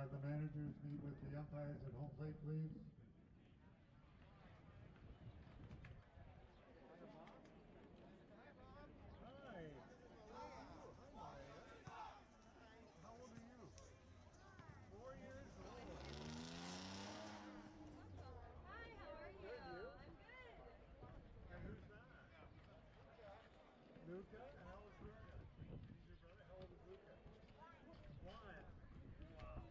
the managers meet with the umpires at home plate, please? Luca, how old is Luca? He's your brother? How old is Luca? 1. Wow.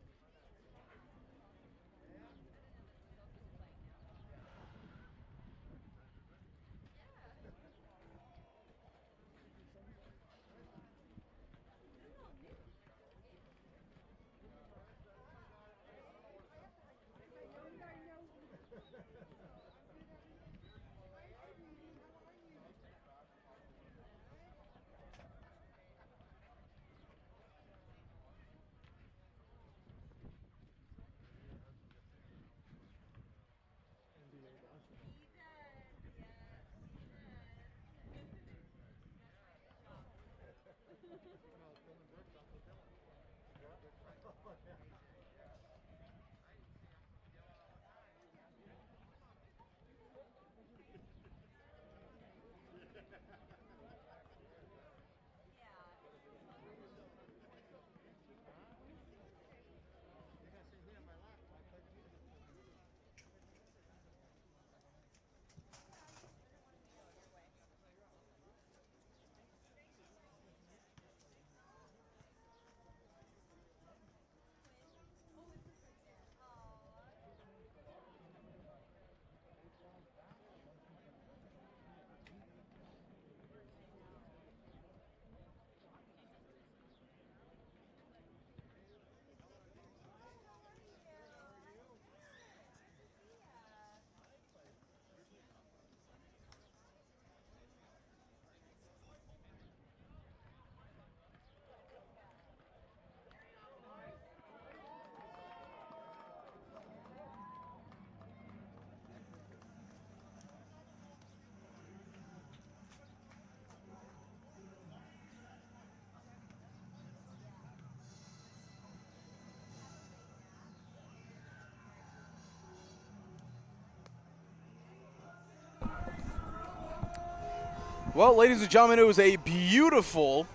Well, ladies and gentlemen, it was a beautiful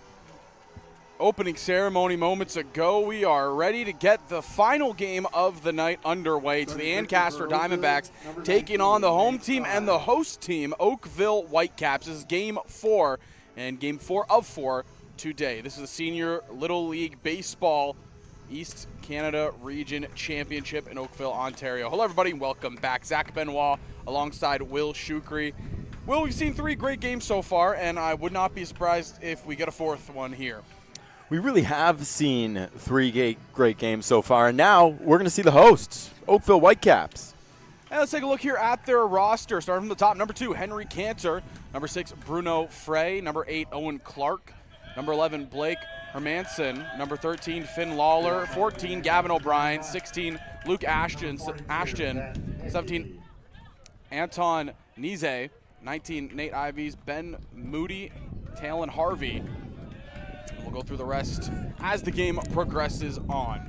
opening ceremony moments ago. We are ready to get the final game of the night underway. It's the Ancaster Diamondbacks taking on the home team and the host team, Oakville Whitecaps. This is Game 4 and Game 4 of 4 today. This is the Senior Little League Baseball East Canada Region Championship in Oakville, Ontario. Hello, everybody, and welcome back. Zach Benoit alongside Will Shukri. Will, we've seen 3 great games so far, and I would not be surprised if we get a 4th one here. We really have seen 3 great games so far, and now we're going to see the hosts, Oakville Whitecaps. And let's take a look here at their roster. Starting from the top, number 2, Henry Cantor. Number 6, Bruno Frey. Number 8, Owen Clark. Number 11, Blake Hermanson. Number 13, Finn Lawler. 14, Gavin O'Brien. 16, Luke Ashton. 17, Anton Nize. 19, Nate Ivies, Ben Moody, Talon Harvey. And we'll go through the rest as the game progresses on.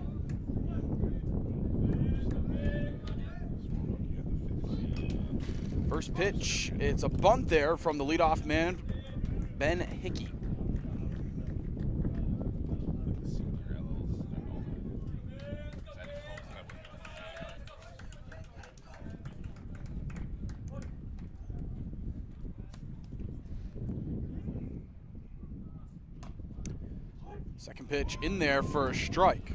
First pitch, it's a bunt there from the leadoff man, Ben Hickey. Second pitch in there for a strike.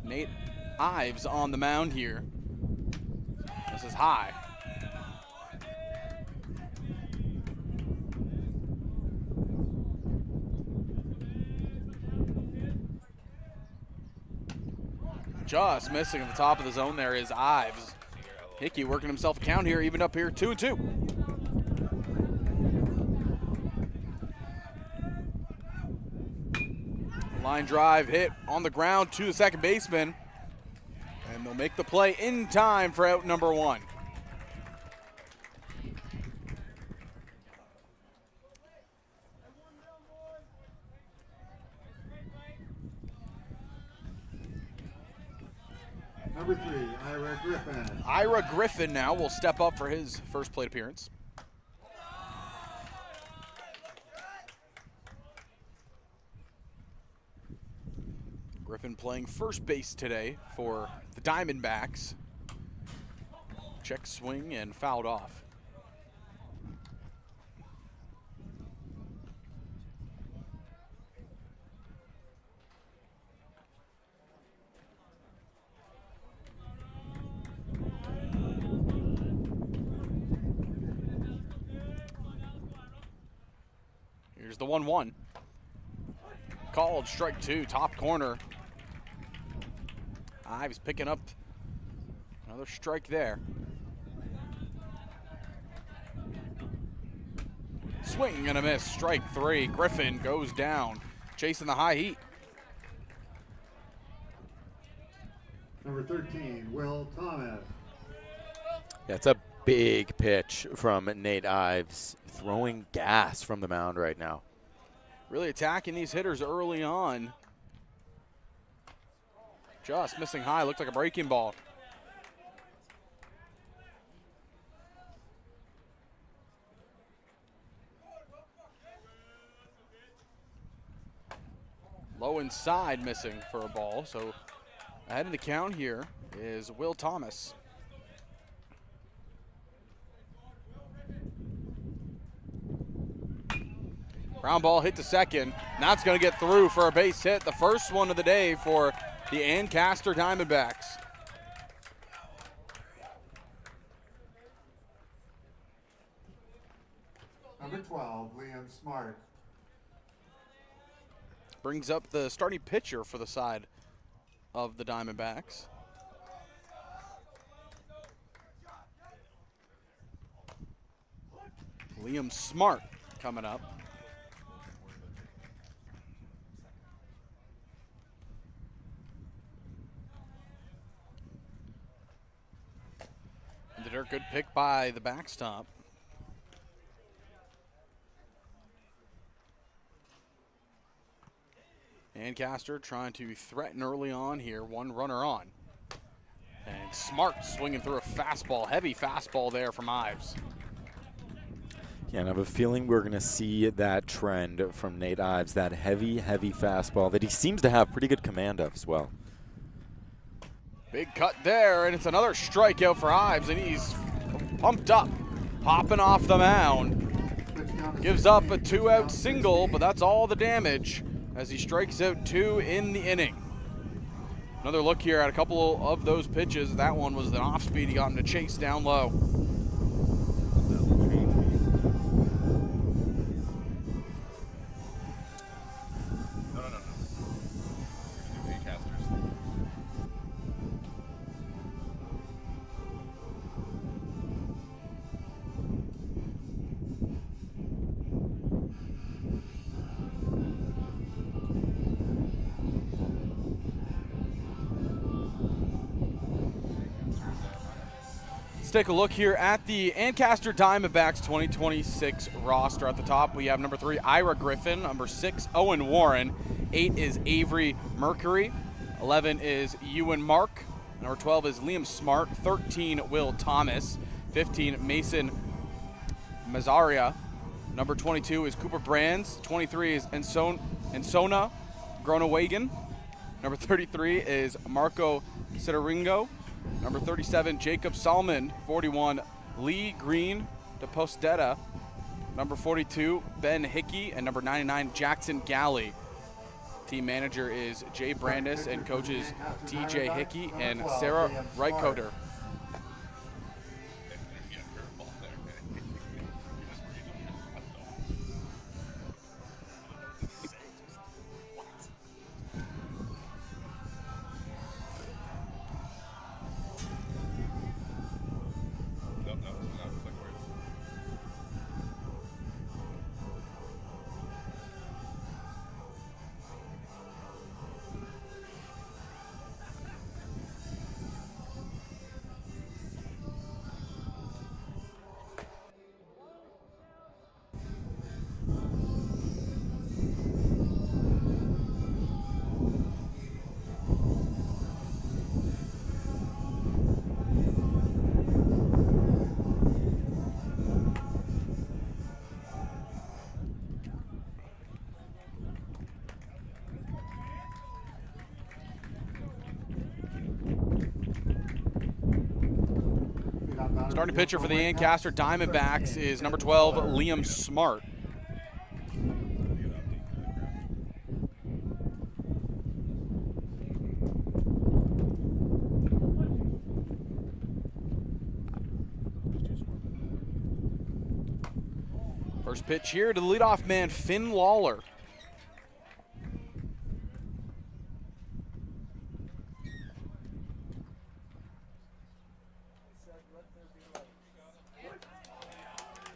Nate Ives on the mound here. This is high. Just missing at the top of the zone there is Ives. Hickey working himself a count here, even up here 2-2. Line drive hit on the ground to the second baseman. And they'll make the play in time for out number 1. Number 3, Ira Griffin. Ira Griffin now will step up for his first plate appearance. Griffin playing first base today for the Diamondbacks. Check swing and fouled off. Here's the 1-1. Called strike 2, top corner. Ives picking up another strike there. Swing and a miss, strike 3. Griffin goes down, chasing the high heat. Number 13, Will Thomas. Yeah, it's a big pitch from Nate Ives, throwing gas from the mound right now. Really attacking these hitters early on. Just missing high, looked like a breaking ball. Low inside, missing for a ball. So ahead of the count here is Will Thomas. Ground ball hit to second. Now it's going to get through for a base hit. The first one of the day for the Ancaster Diamondbacks. Number 12, Liam Smart. Brings up the starting pitcher for the side of the Diamondbacks. Liam Smart coming up. A good pick by the backstop. Ancaster trying to threaten early on here, one runner on. And Smart swinging through a fastball, heavy fastball there from Ives. Yeah, and I have a feeling we're going to see that trend from Nate Ives, that heavy, heavy fastball that he seems to have pretty good command of as well. Big cut there, and it's another strikeout for Ives, and he's pumped up, hopping off the mound. Gives up a 2-out single, but that's all the damage as he strikes out 2 in the inning. Another look here at a couple of those pitches. That one was an off-speed. He got him to chase down low. Take a look here at the Ancaster Diamondbacks 2026 roster. At the top, we have number 3, Ira Griffin. Number 6, Owen Warren. 8 is Avery Mercury. 11 is Ewan Mark. Number 12 is Liam Smart. 13, Will Thomas. 15, Mason Mazzaria. Number 22 is Cooper Brands. 23 is Ensona Gronewagen. Number 33 is Marco Cittaringo. Number 37, Jacob Salmon. 41, Lee Green de Posteta. Number 42, Ben Hickey. And number 99, Jackson Galley. Team manager is Jay Brandis and coaches TJ Hickey and Sarah Reichoder. Starting pitcher for the Ancaster Diamondbacks is number 12, Liam Smart. First pitch here to the leadoff man, Finn Lawler.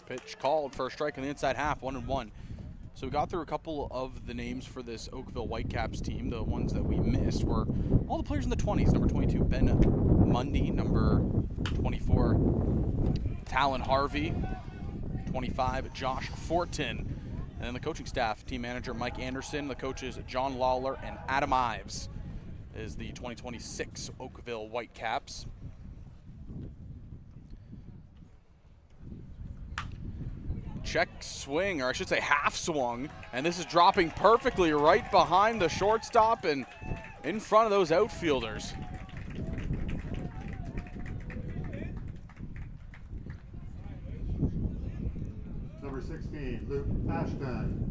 Pitch called for a strike on the inside half, 1-1. So we got through a couple of the names for this Oakville Whitecaps team. The ones that we missed were all the players in the 20s. Number 22, Ben Mundy. Number 24, Talon Harvey. 25, Josh Fortin. And then the coaching staff, team manager Mike Anderson. The coaches, John Lawler and Adam Ives, is the 2026 Oakville Whitecaps. Check swing, or I should say half swung, and this is dropping perfectly right behind the shortstop and in front of those outfielders. Number 16, Luke Ashton.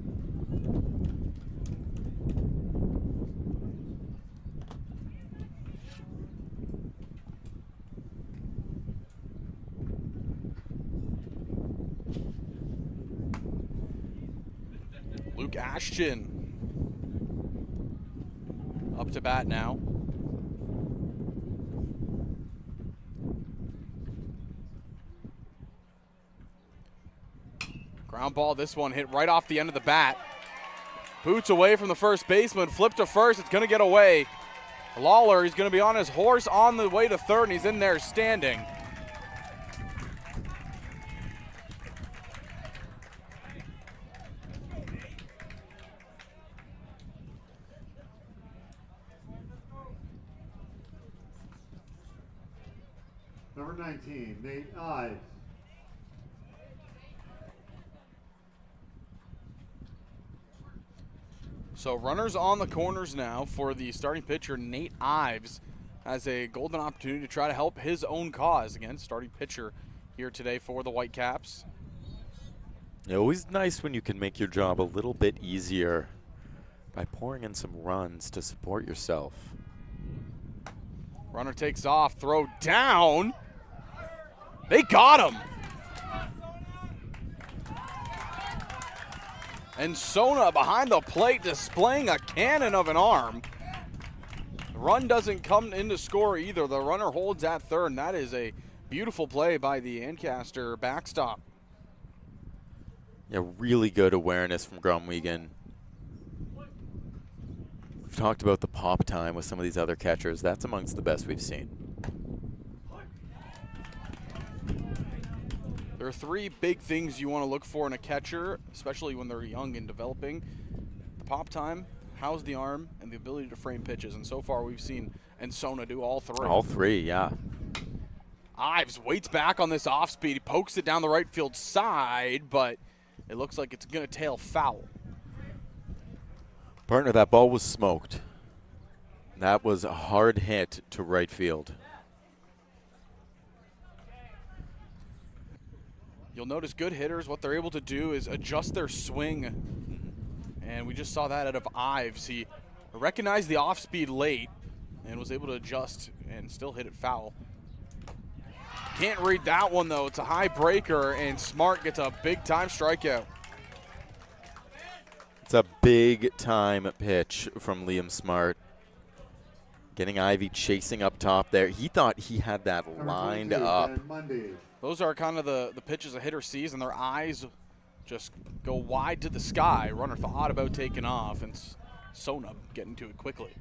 Luke Ashton up to bat now. Ground ball, this one hit right off the end of the bat. Boots away from the first baseman, flip to first, it's gonna get away. Lawler, he's gonna be on his horse on the way to third, and he's in there standing. Number 19, Nate Ives. So runners on the corners now for the starting pitcher, Nate Ives, has a golden opportunity to try to help his own cause. Again, starting pitcher here today for the Whitecaps. Yeah, always nice when you can make your job a little bit easier by pouring in some runs to support yourself. Runner takes off, throw down. They got him. And Sona behind the plate displaying a cannon of an arm. The run doesn't come in to score either. The runner holds at third, and that is a beautiful play by the Ancaster backstop. Yeah, really good awareness from Gromwegan. We've talked about the pop time with some of these other catchers. That's amongst the best we've seen. There are three big things you want to look for in a catcher, especially when they're young and developing. The pop time, how's the arm, and the ability to frame pitches. And so far we've seen Ensona do all three. All three, yeah. Ives waits back on this off speed. He pokes it down the right field side, but it looks like it's going to tail foul. Partner, that ball was smoked. That was a hard hit to right field. You'll notice good hitters, what they're able to do is adjust their swing. And we just saw that out of Ives. He recognized the off speed late and was able to adjust and still hit it foul. Can't read that one though. It's a high breaker, and Smart gets a big time strikeout. It's a big time pitch from Liam Smart. Getting Ivy chasing up top there. He thought he had that lined up. Those are kind of the pitches a hitter sees, and their eyes just go wide to the sky. Runner thought about taking off, and Sona getting to it quickly.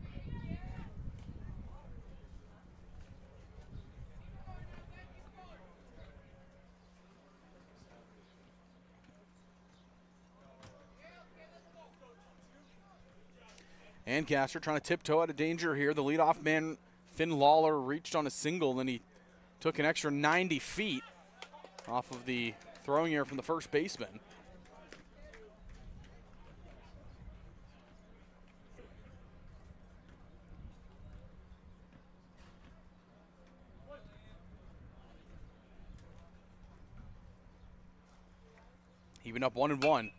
Ancaster trying to tiptoe out of danger here. The leadoff man, Finn Lawler, reached on a single, then he took an extra 90 feet off of the throwing error from the first baseman. Even up 1-1.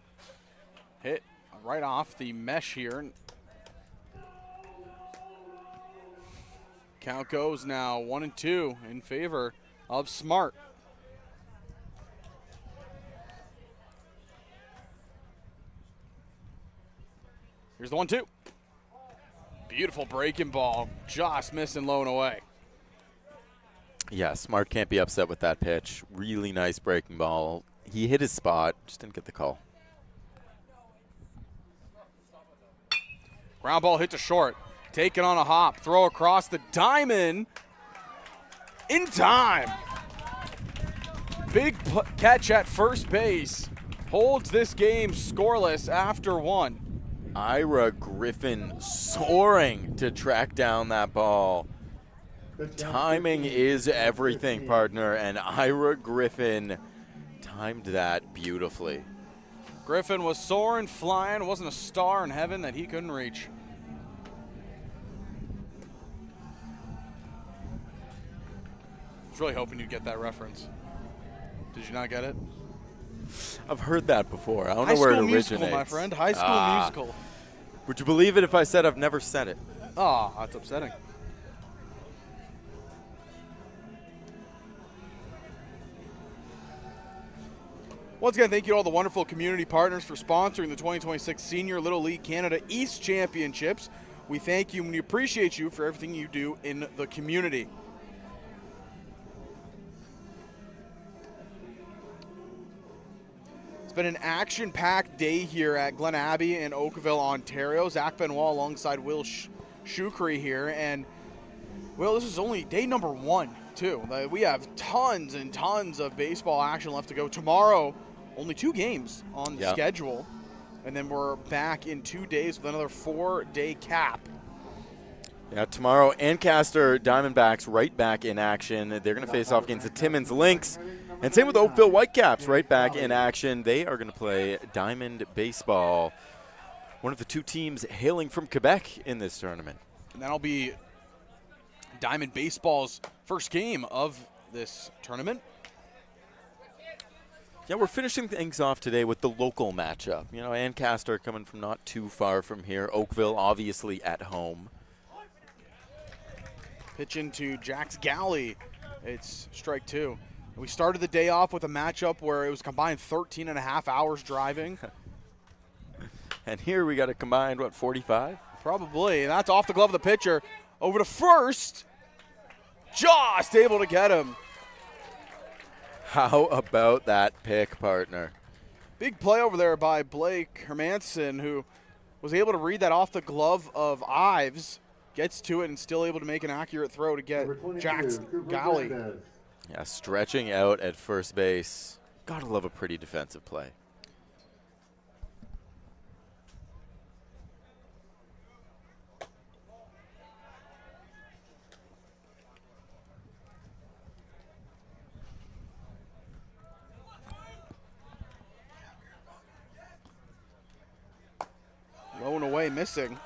Hit right off the mesh here. Count goes now 1-2 in favor of Smart. Here's the 1-2. Beautiful breaking ball. Just missing low and away. Yeah, Smart can't be upset with that pitch. Really nice breaking ball. He hit his spot, just didn't get the call. Ground ball hit to short. Taken on a hop. Throw across the diamond. In time. Big catch at first base. Holds this game scoreless after 1. Ira Griffin soaring to track down that ball. Timing is everything, partner, and Ira Griffin timed that beautifully. Griffin was soaring, flying, wasn't a star in heaven that he couldn't reach. I was really hoping you'd get that reference. Did you not get it? I've heard that before. I don't know where it originates. High School Musical, my friend. High School Musical. Would you believe it if I said I've never said it? Oh, that's upsetting. Once again, thank you to all the wonderful community partners for sponsoring the 2026 Senior Little League Canada East Championships. We thank you and we appreciate you for everything you do in the community. It's been an action-packed day here at Glen Abbey in Oakville, Ontario. Zach Benoit alongside Will Shukri here. And, Will, this is only day number 1, too. We have tons and tons of baseball action left to go. Tomorrow, only 2 games on the schedule. And then we're back in 2 days with another 4-day cap. Yeah, tomorrow, Ancaster Diamondbacks right back in action. They're going to face off against the Timmins Lynx. And same with Oakville Whitecaps right back in action. They are going to play Diamond Baseball, one of the 2 teams hailing from Quebec in this tournament. And that'll be Diamond Baseball's first game of this tournament. Yeah, we're finishing things off today with the local matchup. You know, Ancaster coming from not too far from here. Oakville obviously at home. Pitch into Jax Galley. It's strike 2. We started the day off with a matchup where it was combined 13 and a half hours driving. And here we got a combined, what, 45? Probably, and that's off the glove of the pitcher. Over to first. Just able to get him. How about that pick, partner? Big play over there by Blake Hermanson, who was able to read that off the glove of Ives. Gets to it and still able to make an accurate throw to get Jax Galley. Yeah, stretching out at first base. Gotta love a pretty defensive play. Low and away, missing.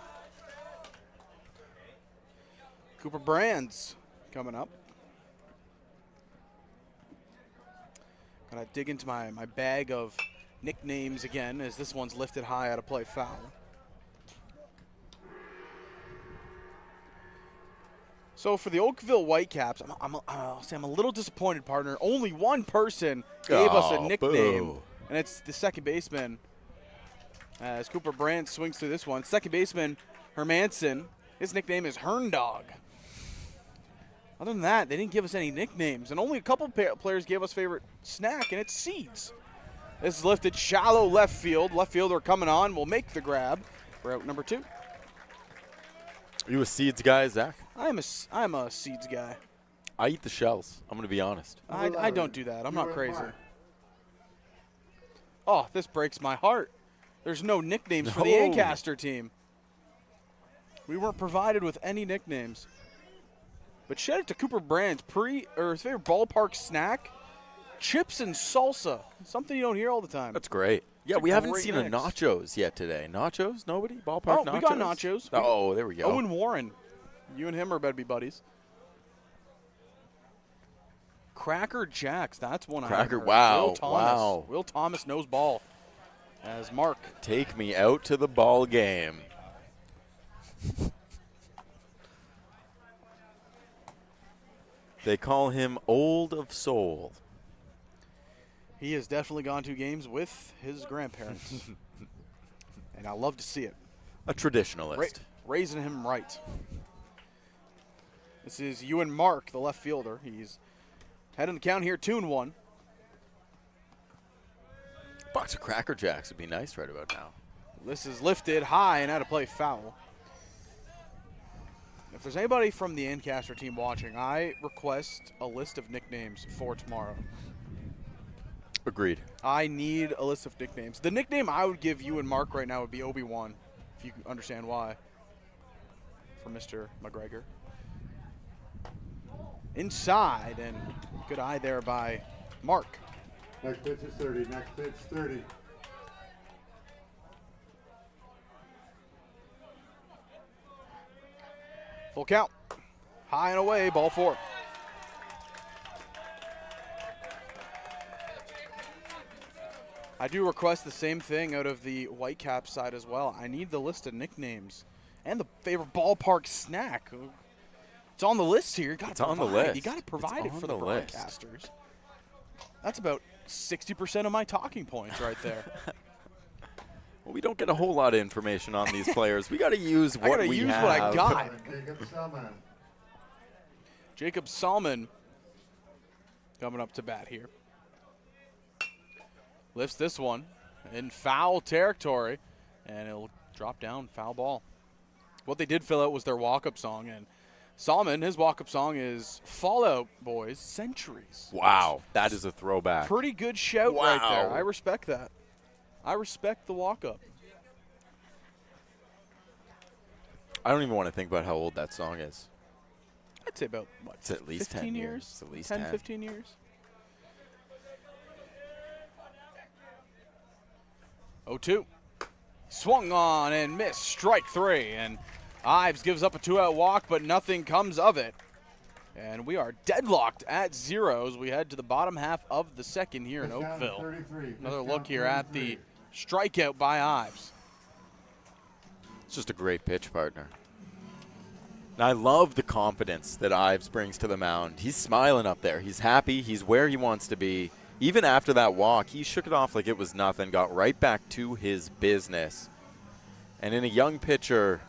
Cooper Brands coming up. Gonna dig into my bag of nicknames again as this one's lifted high out of play foul. So for the Oakville Whitecaps, I'll say I'm a little disappointed, partner. Only one person gave us a nickname, and it's the second baseman. As Cooper Brands swings through this one. Second baseman, Hermanson, his nickname is Herndog. Other than that, they didn't give us any nicknames, and only a couple players gave us favorite snack, and it's seeds. This is lifted shallow left field. Left fielder coming on will make the grab for out number 2. Are you a seeds guy, Zach? I'm a seeds guy. I eat the shells. I'm going to be honest. I don't do that. I'm not crazy. Oh, this breaks my heart. There's no nicknames for the Ancaster team. We weren't provided with any nicknames. But shout out to Cooper Brands, his favorite ballpark snack, chips and salsa. Something you don't hear all the time. That's great. Yeah, we haven't seen a nachos yet today. Nachos? Nobody? Ballpark nachos? Oh, we got nachos. Oh, there we go. Owen Warren. You and him are better be buddies. Cracker Jacks. That's one I heard. Wow. Will Thomas. Wow. Will Thomas knows ball. as Mark. Take me out to the ball game. They call him Old of Soul. He has definitely gone to games with his grandparents. And I love to see it. A traditionalist. Raising him right. This is Ewan Mark, the left fielder. He's heading the count here, 2-1. Box of Cracker Jacks would be nice right about now. This is lifted high and out of play, foul. If there's anybody from the Ancaster team watching, I request a list of nicknames for tomorrow. Agreed. I need a list of nicknames. The nickname I would give you and Mark right now would be Obi-Wan, if you understand why, for Mr. McGregor. Inside, and good eye there by Mark. Next pitch is 30. Next pitch 30. Full count. High and away, ball 4. I do request the same thing out of the Whitecap side as well. I need the list of nicknames and the favorite ballpark snack. It's on the list here. It's on the list. You got to provide it for the list. broadcasters. That's about 60% of my talking points right there. Well, we don't get a whole lot of information on these players. We got to use what we have. What I got. Jacob Salmon. Jacob Salmon coming up to bat here. Lifts this one in foul territory, and it'll drop down, foul ball. What they did fill out was their walk-up song, and Salmon, his walk-up song is Fallout Boys Centuries. Wow, that is a throwback. Pretty good shout right there. I respect that. I respect the walk-up. I don't even want to think about how old that song is. I'd say about, what, It's at least 10 years. It's at least 10, 15 years. 0-2. Swung on and missed. Strike 3. And Ives gives up a 2-out walk, but nothing comes of it. And we are deadlocked at 0 as we head to the bottom half of the second here in Oakville. Another look here at the strikeout by Ives. It's just a great pitch, partner. And I love the confidence that Ives brings to the mound. He's smiling up there. He's happy. He's where he wants to be. Even after that walk, he shook it off like it was nothing, got right back to his business. And in a young pitcher,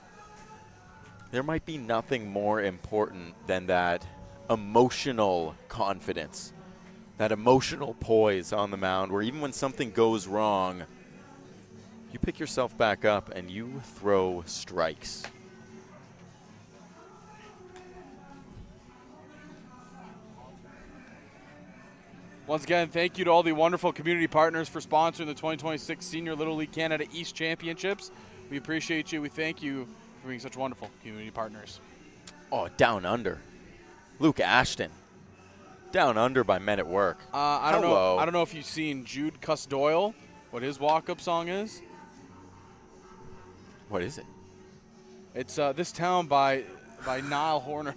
there might be nothing more important than that emotional confidence, that emotional poise on the mound where even when something goes wrong, you pick yourself back up and you throw strikes. Once again, thank you to all the wonderful community partners for sponsoring the 2026 Senior Little League Canada East Championships. We appreciate you. We thank you for being such wonderful community partners. Oh, Down Under. Luke Ashton. Down Under by Men at Work. I don't know if you've seen Jude Cuss Doyle, what his walk-up song is. What is it? It's This Town by Niall Horner.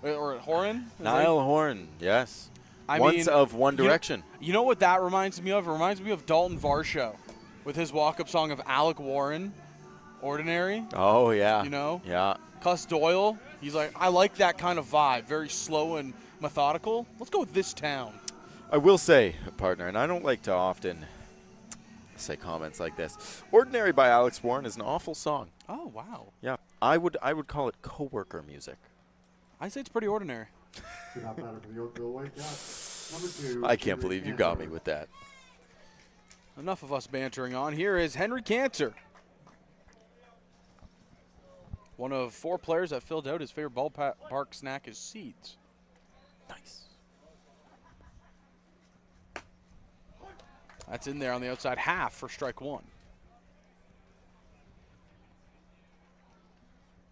Or Horan? Niall Horan, yes. I Once mean, of One Direction. You know what that reminds me of? It reminds me of Dalton Varsho with his walk-up song of Alec Warren, Ordinary. Oh, yeah. You know? Yeah. Cuss Doyle, he's like, I like that kind of vibe, very slow and methodical. Let's go with This Town. I will say, partner, and I don't like to often say comments like this. Ordinary by Alex Warren is an awful song. Oh, wow. Yeah. I would call it coworker music. I say it's pretty ordinary. I can't believe you got me with that. Enough of us bantering on. Here is Henry Cantor. One of 4 players that filled out his favorite ballpark snack is seeds. Nice. That's in there on the outside half for strike 1.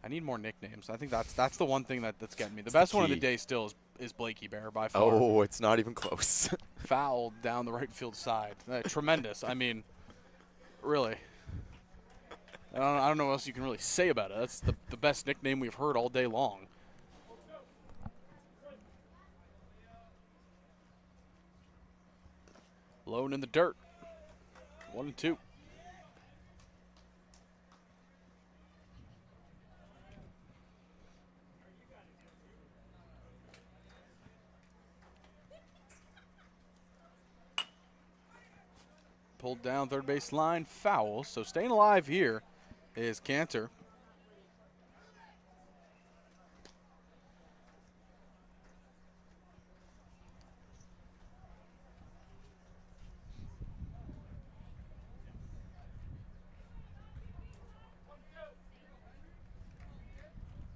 I need more nicknames. I think that's the one thing that's getting me. The best one of the day still is Blakey Bear by far. Oh, it's not even close. Fouled down the right field side. Tremendous. I mean, really. I don't know what else you can really say about it. That's the best nickname we've heard all day long. Lone in the dirt. 1-2. pulled down third base line, foul. So staying alive here is Cantor.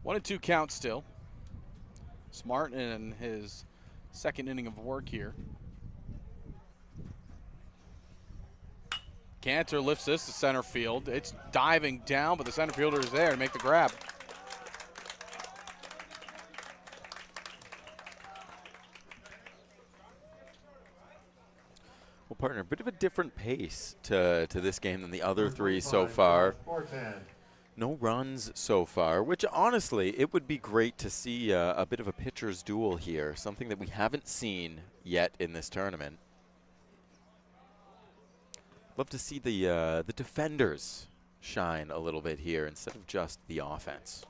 One and two count still. Smart in his second inning of work here. Cantor lifts this to center field. It's diving down, but the center fielder is there to make the grab. Well, partner, a bit of a different pace to this game than the other three so far. No runs so far, which honestly, it would be great to see a bit of a pitcher's duel here, something that we haven't seen yet in this tournament. Love to see the defenders shine a little bit here instead of just the offense.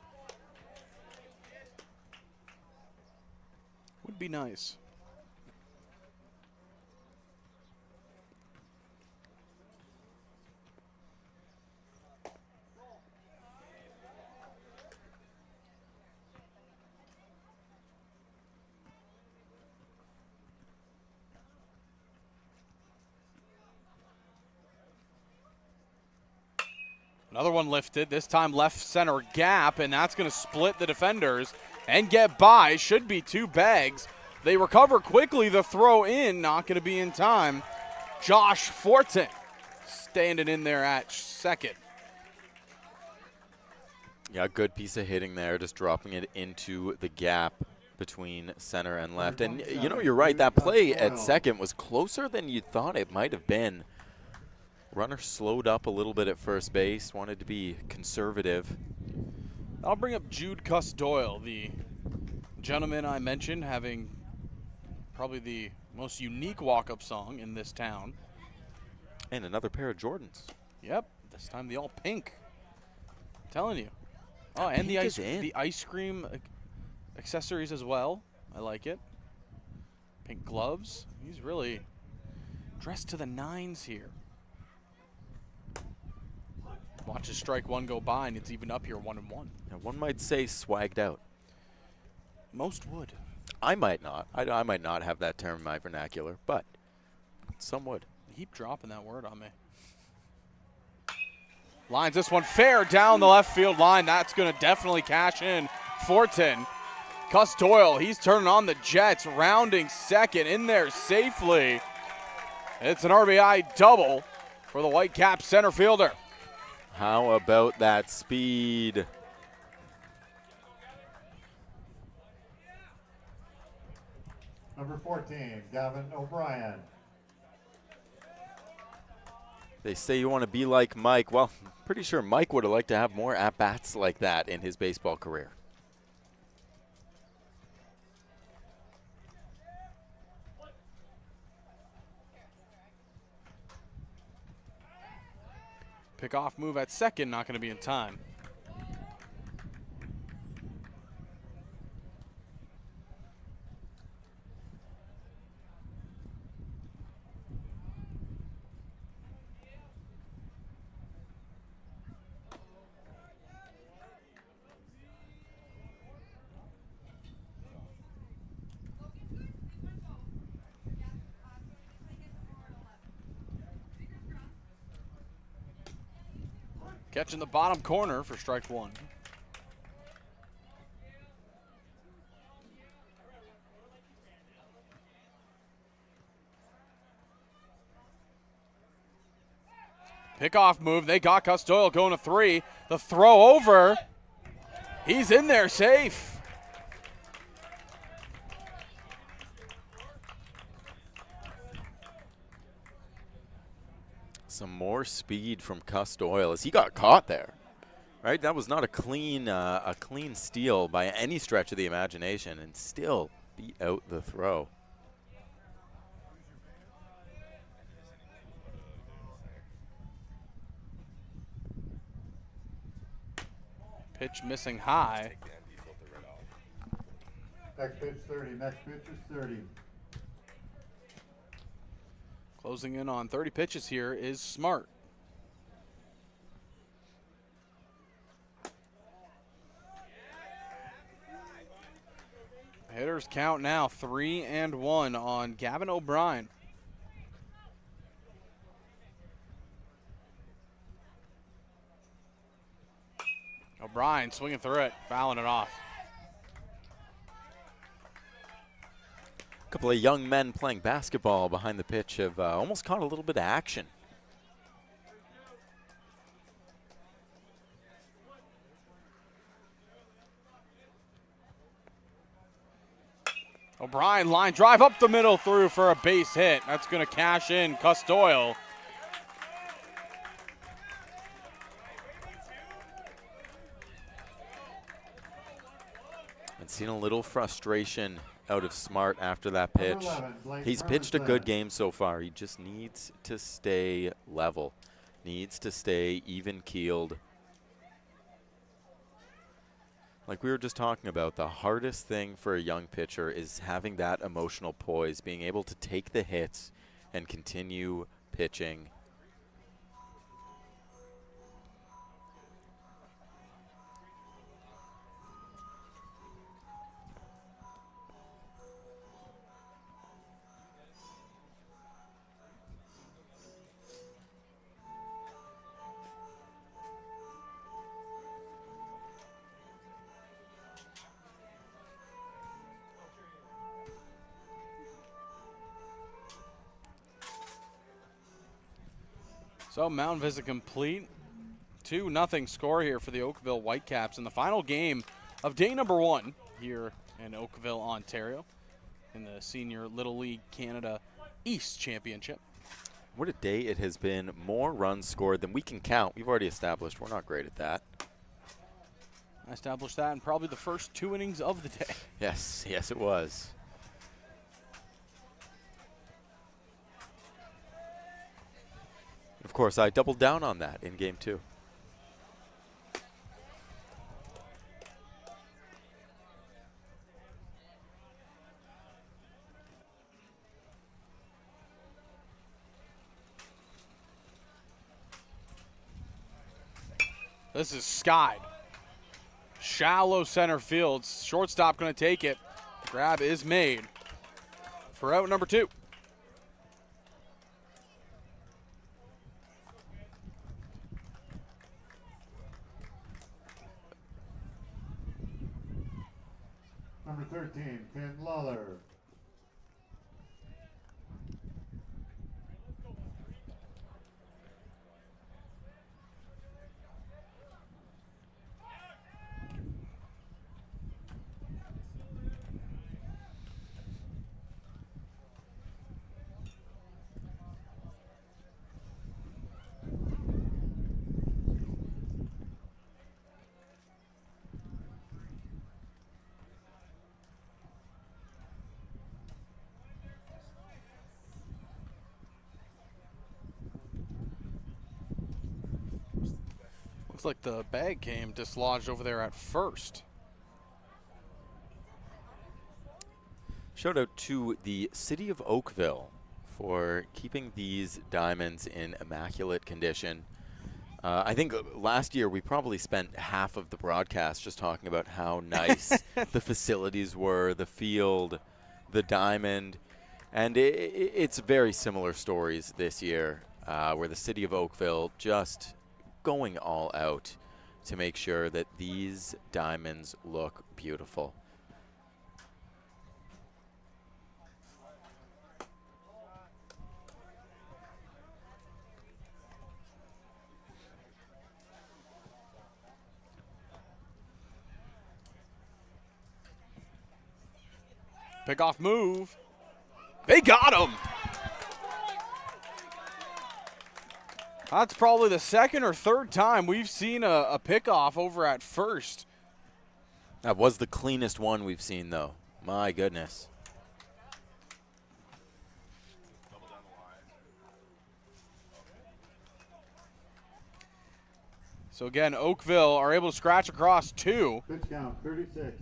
Would be nice. Another one lifted, this time left center gap, and that's going to split the defenders and get by. Should be two bags. They recover quickly. The throw in, not going to be in time. Josh Fortin standing in there at second. Yeah, good piece of hitting there, just dropping it into the gap between center and left. And, you know, you're right, that play at second was closer than you thought it might have been. Runner slowed up a little bit at first base, wanted to be conservative. I'll bring up Jude Cuss-Doyle, the gentleman I mentioned having probably the most unique walk-up song in this town. And another pair of Jordans. Yep, this time the all pink. I'm telling you. Oh, and the ice cream accessories as well. I like it. Pink gloves. He's really dressed to the nines here. Watch his strike one go by, and it's even up here 1-1. Yeah, one might say swagged out. Most would. I might not. I might not have that term in my vernacular, but some would. You keep dropping that word on me. Lines this one fair down the left field line. That's going to definitely cash in. Fortin. Cuss-Doyle, he's turning on the Jets, rounding second in there safely. It's an RBI double for the Whitecap center fielder. How about that speed? Number 14, Gavin O'Brien. They say you want to be like Mike. Well, I'm pretty sure Mike would have liked to have more at-bats like that in his baseball career. Pick-off move at second, not going to be in time. Catching the bottom corner for strike one. Pickoff move. They got Cuss-Doyle going to three. The throw over. He's in there safe. Some more speed from Cuss-Doyle as he got caught there, right? That was not a clean steal by any stretch of the imagination, and still beat out the throw. Pitch missing high. Next pitch 30. Next pitch is 30. Closing in on 30 pitches here is Smart. Hitters count now 3-1 on Gavin O'Brien. O'Brien swinging through it, fouling it off. A couple of young men playing basketball behind the pitch have almost caught a little bit of action. O'Brien line drive up the middle through for a base hit. That's going to cash in Doyle. And seen a little frustration out of Smart after that pitch. He's pitched a good game so far. He just needs to stay level, needs to stay even-keeled. Like we were just talking about, the hardest thing for a young pitcher is having that emotional poise, being able to take the hits and continue pitching. So mound visit complete. 2-0 score here for the Oakville Whitecaps in the final game of day number 1 here in Oakville, Ontario in the Senior Little League Canada East Championship. What a day it has been. More runs scored than we can count. We've already established we're not great at that. I established that in probably the first 2 innings of the day. Yes, yes it was. Of course, I doubled down on that in game 2. This is skied. Shallow center field. Shortstop going to take it. Grab is made for out number 2. Number 13, Finn Lawler. Looks like the bag came dislodged over there at first. Shout out to the city of Oakville for keeping these diamonds in immaculate condition. I think last year we probably spent half of the broadcast just talking about how nice the facilities were, the field, the diamond. And it's very similar stories this year where the city of Oakville just going all out to make sure that these diamonds look beautiful. Pickoff move. They got him. That's probably the second or third time we've seen a pickoff over at first. That was the cleanest one we've seen, though. My goodness. So again, Oakville are able to scratch across 2. Pitch count, 36.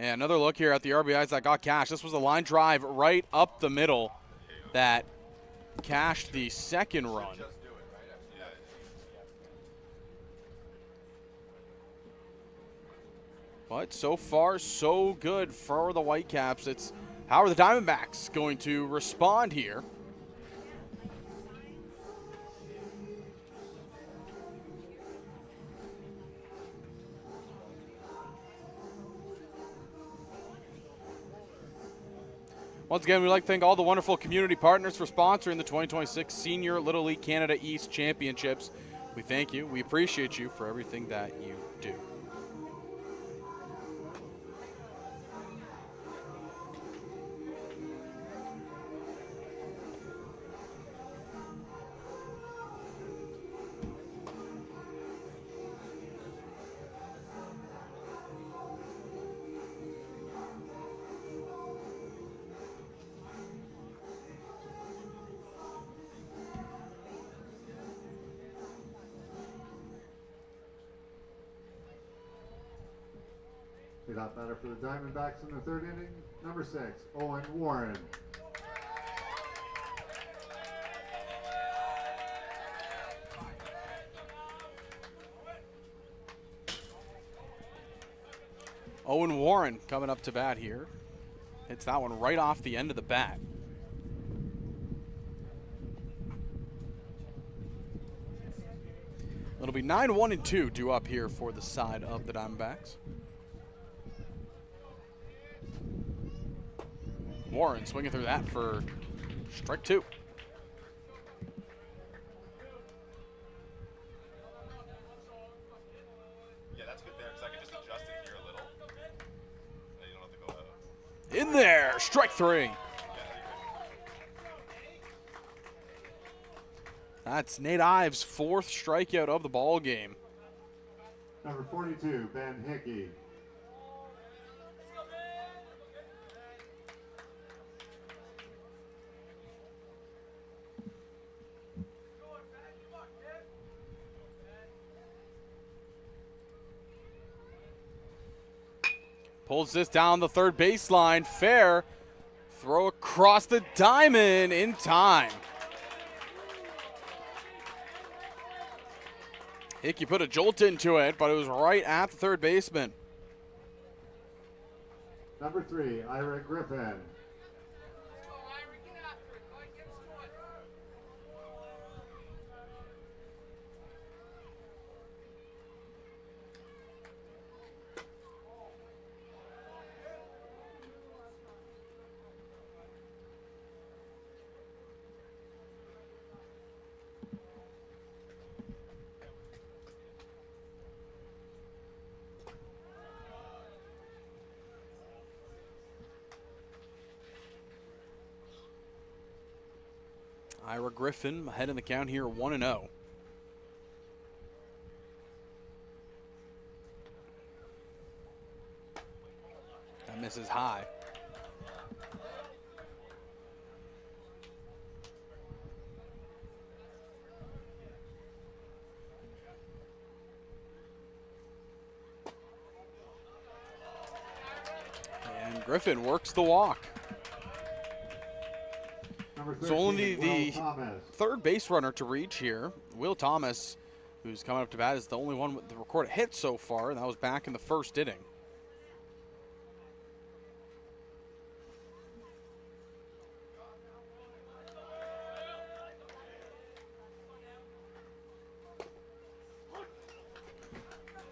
And another look here at the RBIs that got cash. This was a line drive right up the middle that cashed the second run. But so far, so good for the Whitecaps. It's how are the Diamondbacks going to respond here? Once again, we'd like to thank all the wonderful community partners for sponsoring the 2026 Senior Little League Canada East Championships. We thank you. We appreciate you for everything that you do. Leadoff batter for the Diamondbacks in the third inning, number 6, Owen Warren. Owen Warren coming up to bat here. Hits that one right off the end of the bat. It'll be 9-1-2 due up here for the side of the Diamondbacks. Warren swinging through that for strike 2. Yeah, that's good there because I can just adjust it here a little. You don't have to go out. In there, strike 3. That's Nate Ives' 4th strikeout of the ball game. Number 42, Ben Hickey. Pulls this down the third baseline. Fair. Throw across the diamond in time. Hickey put a jolt into it, but it was right at the third baseman. Number 3, Ira Griffin. Ira Griffin ahead in the count here, 1-0. That misses high. And Griffin works the walk. So only the third base runner to reach here. Will Thomas, who's coming up to bat, is the only one with the recorded hit so far, and that was back in the first inning.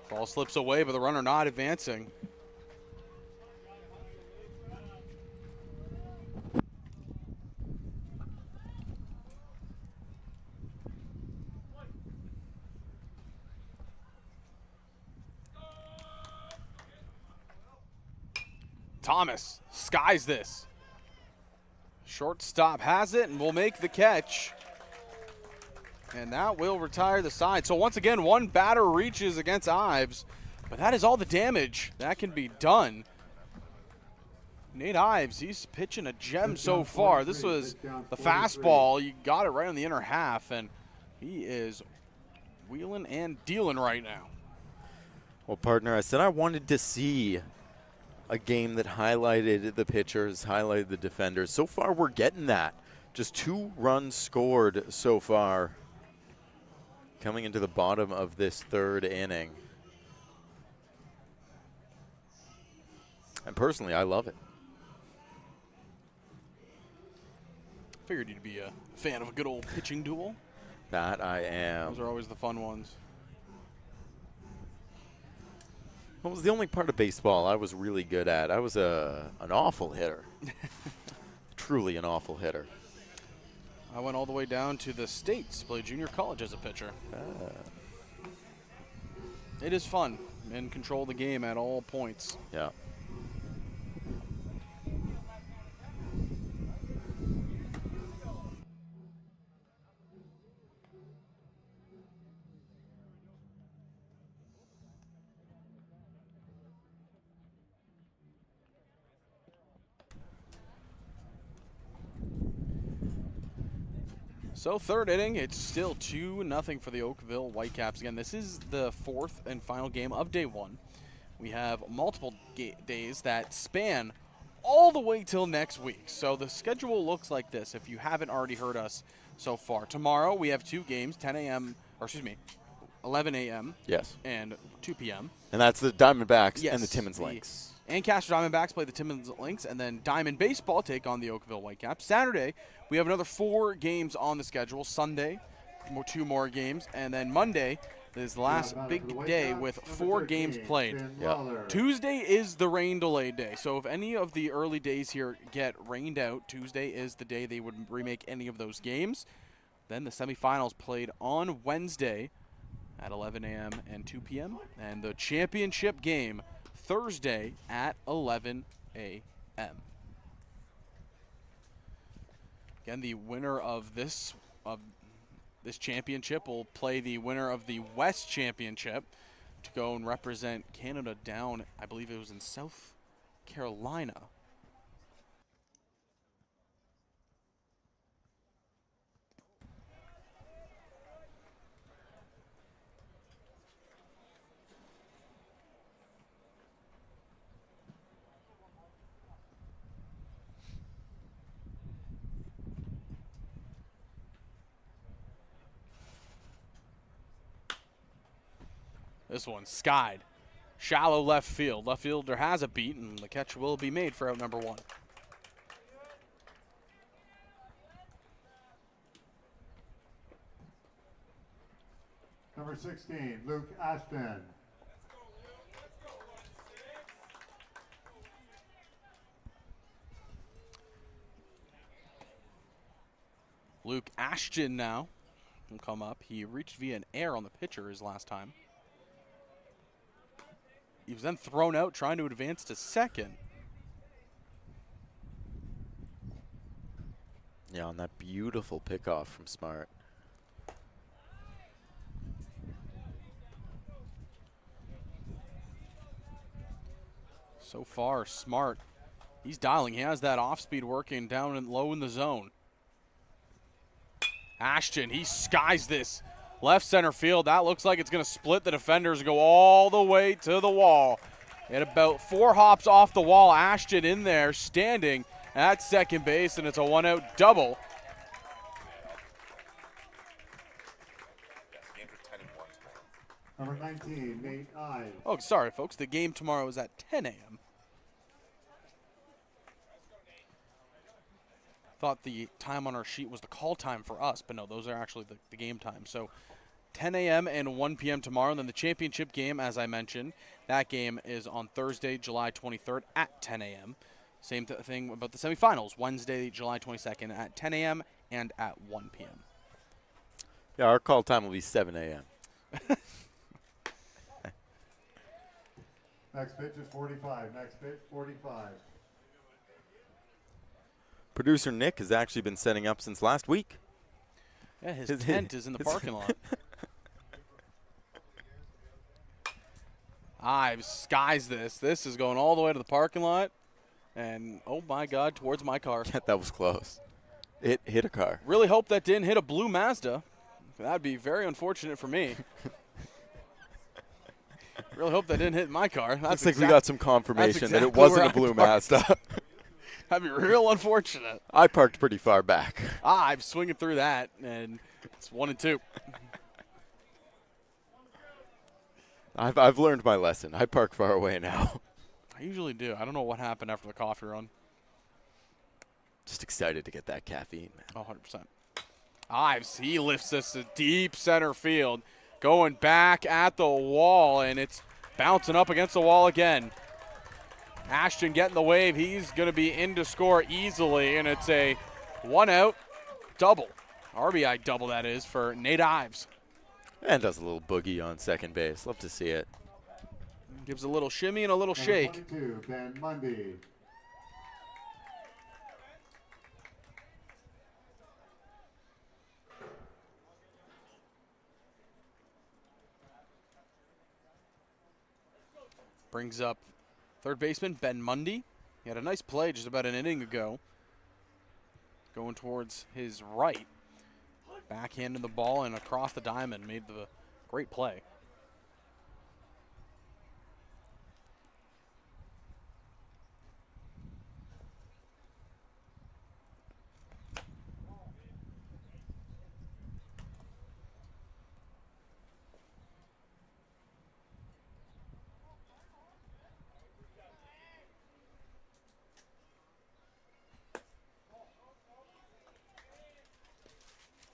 Ball slips away, but the runner not advancing. Thomas skies this. Shortstop has it and will make the catch. And that will retire the side. So once again, one batter reaches against Ives, but that is all the damage that can be done. Nate Ives, he's pitching a gem so far. This was the fastball. You got it right on the inner half, and he is wheeling and dealing right now. Well, partner, I said I wanted to see a game that highlighted the pitchers, highlighted the defenders. So far, we're getting that. Just 2 runs scored so far coming into the bottom of this 3rd inning. And personally, I love it. Figured you'd be a fan of a good old pitching duel. That I am. Those are always the fun ones. What was the only part of baseball I was really good at? I was an awful hitter. Truly an awful hitter. I went all the way down to the States, played junior college as a pitcher. It is fun and control the game at all points. Yeah. So 3rd inning, it's still 2-0 for the Oakville Whitecaps. Again, this is the 4th and final game of day 1. We have multiple days that span all the way till next week. So the schedule looks like this if you haven't already heard us so far. Tomorrow we have 2 games, 11 a.m. Yes. and 2 p.m. And that's the Diamondbacks Yes, and the Timmins Lynx. Ancaster Diamondbacks play the Timmins Lynx, and then Diamond Baseball take on the Oakville Whitecaps. Saturday, we have another 4 games on the schedule. Sunday, 2 more games, and then Monday is the last big day with 4 games played. Yeah. Tuesday is the rain delay day, so if any of the early days here get rained out, Tuesday is the day they would remake any of those games. Then the semifinals played on Wednesday at 11 a.m. and 2 p.m., and the championship game Thursday at 11 a.m. Again, the winner of this championship will play the winner of the West Championship to go and represent Canada down, I believe it was in South Carolina. This one skied. Shallow left field. Left fielder has a beat, and the catch will be made for out number 1. Number 16, Luke Ashton. Luke Ashton now will come up. He reached via an error on the pitcher his last time. He was then thrown out trying to advance to second. Yeah, on that beautiful pickoff from Smart. So far, Smart, he's dialing. He has that off-speed working down and low in the zone. Ashton, he skies this left center field. That looks like it's going to split the defenders and go all the way to the wall. At about 4 hops off the wall, Ashton in there standing at second base, and it's a 1-out double. Number 19, Nate Ives. Oh, sorry, folks. The game tomorrow is at 10 a.m. Thought the time on our sheet was the call time for us, but no, those are actually the game time. So 10 a.m. and 1 p.m. tomorrow. And then the championship game, as I mentioned, that game is on Thursday, July 23rd at 10 a.m. Same thing about the semifinals, Wednesday, July 22nd at 10 a.m. and at 1 p.m. Yeah, our call time will be 7 a.m. Next pitch is 45. Next pitch, 45. Producer Nick has actually been setting up since last week. Yeah, his tent is in the parking lot. Ives skies this. This is going all the way to the parking lot. And, oh, my God, towards my car. That was close. It hit a car. Really hope that didn't hit a blue Mazda. That would be very unfortunate for me. Really hope that didn't hit my car. Looks like we got some confirmation that it wasn't a blue Mazda. That'd be real unfortunate. I parked pretty far back. I'm swinging through that, and it's 1 and 2. I've learned my lesson. I park far away now. I usually do. I don't know what happened after the coffee run. Just excited to get that caffeine, man. Oh, 100%. Ives, he lifts this to deep center field. Going back at the wall, and it's bouncing up against the wall again. Ashton getting the wave. He's going to be in to score easily, and it's a 1-out double. RBI double, that is, for Nate Ives. And does a little boogie on second base. Love to see it. Gives a little shimmy and a little shake. 22, Ben Mundy. Brings up third baseman Ben Mundy. He had a nice play just about an inning ago. Going towards his right. Backhanding the ball and across the diamond. Made the great play.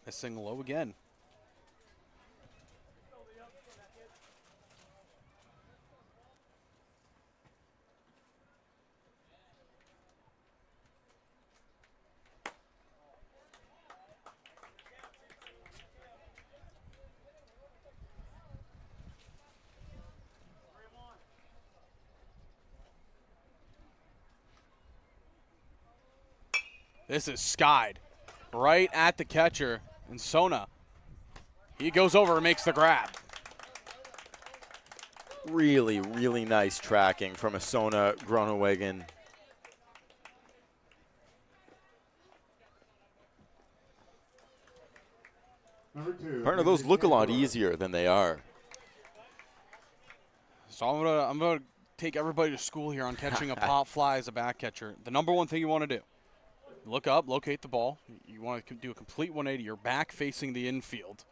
Missing low again. This is skied right at the catcher. And Sona, he goes over and makes the grab. Really, really nice tracking from Asona Groenewegen. Partner, those look a lot easier than they are. So I'm gonna take everybody to school here on catching a pop fly as a back catcher. The number one thing you want to do: look up, locate the ball. You want to do a complete 180. You're back facing the infield.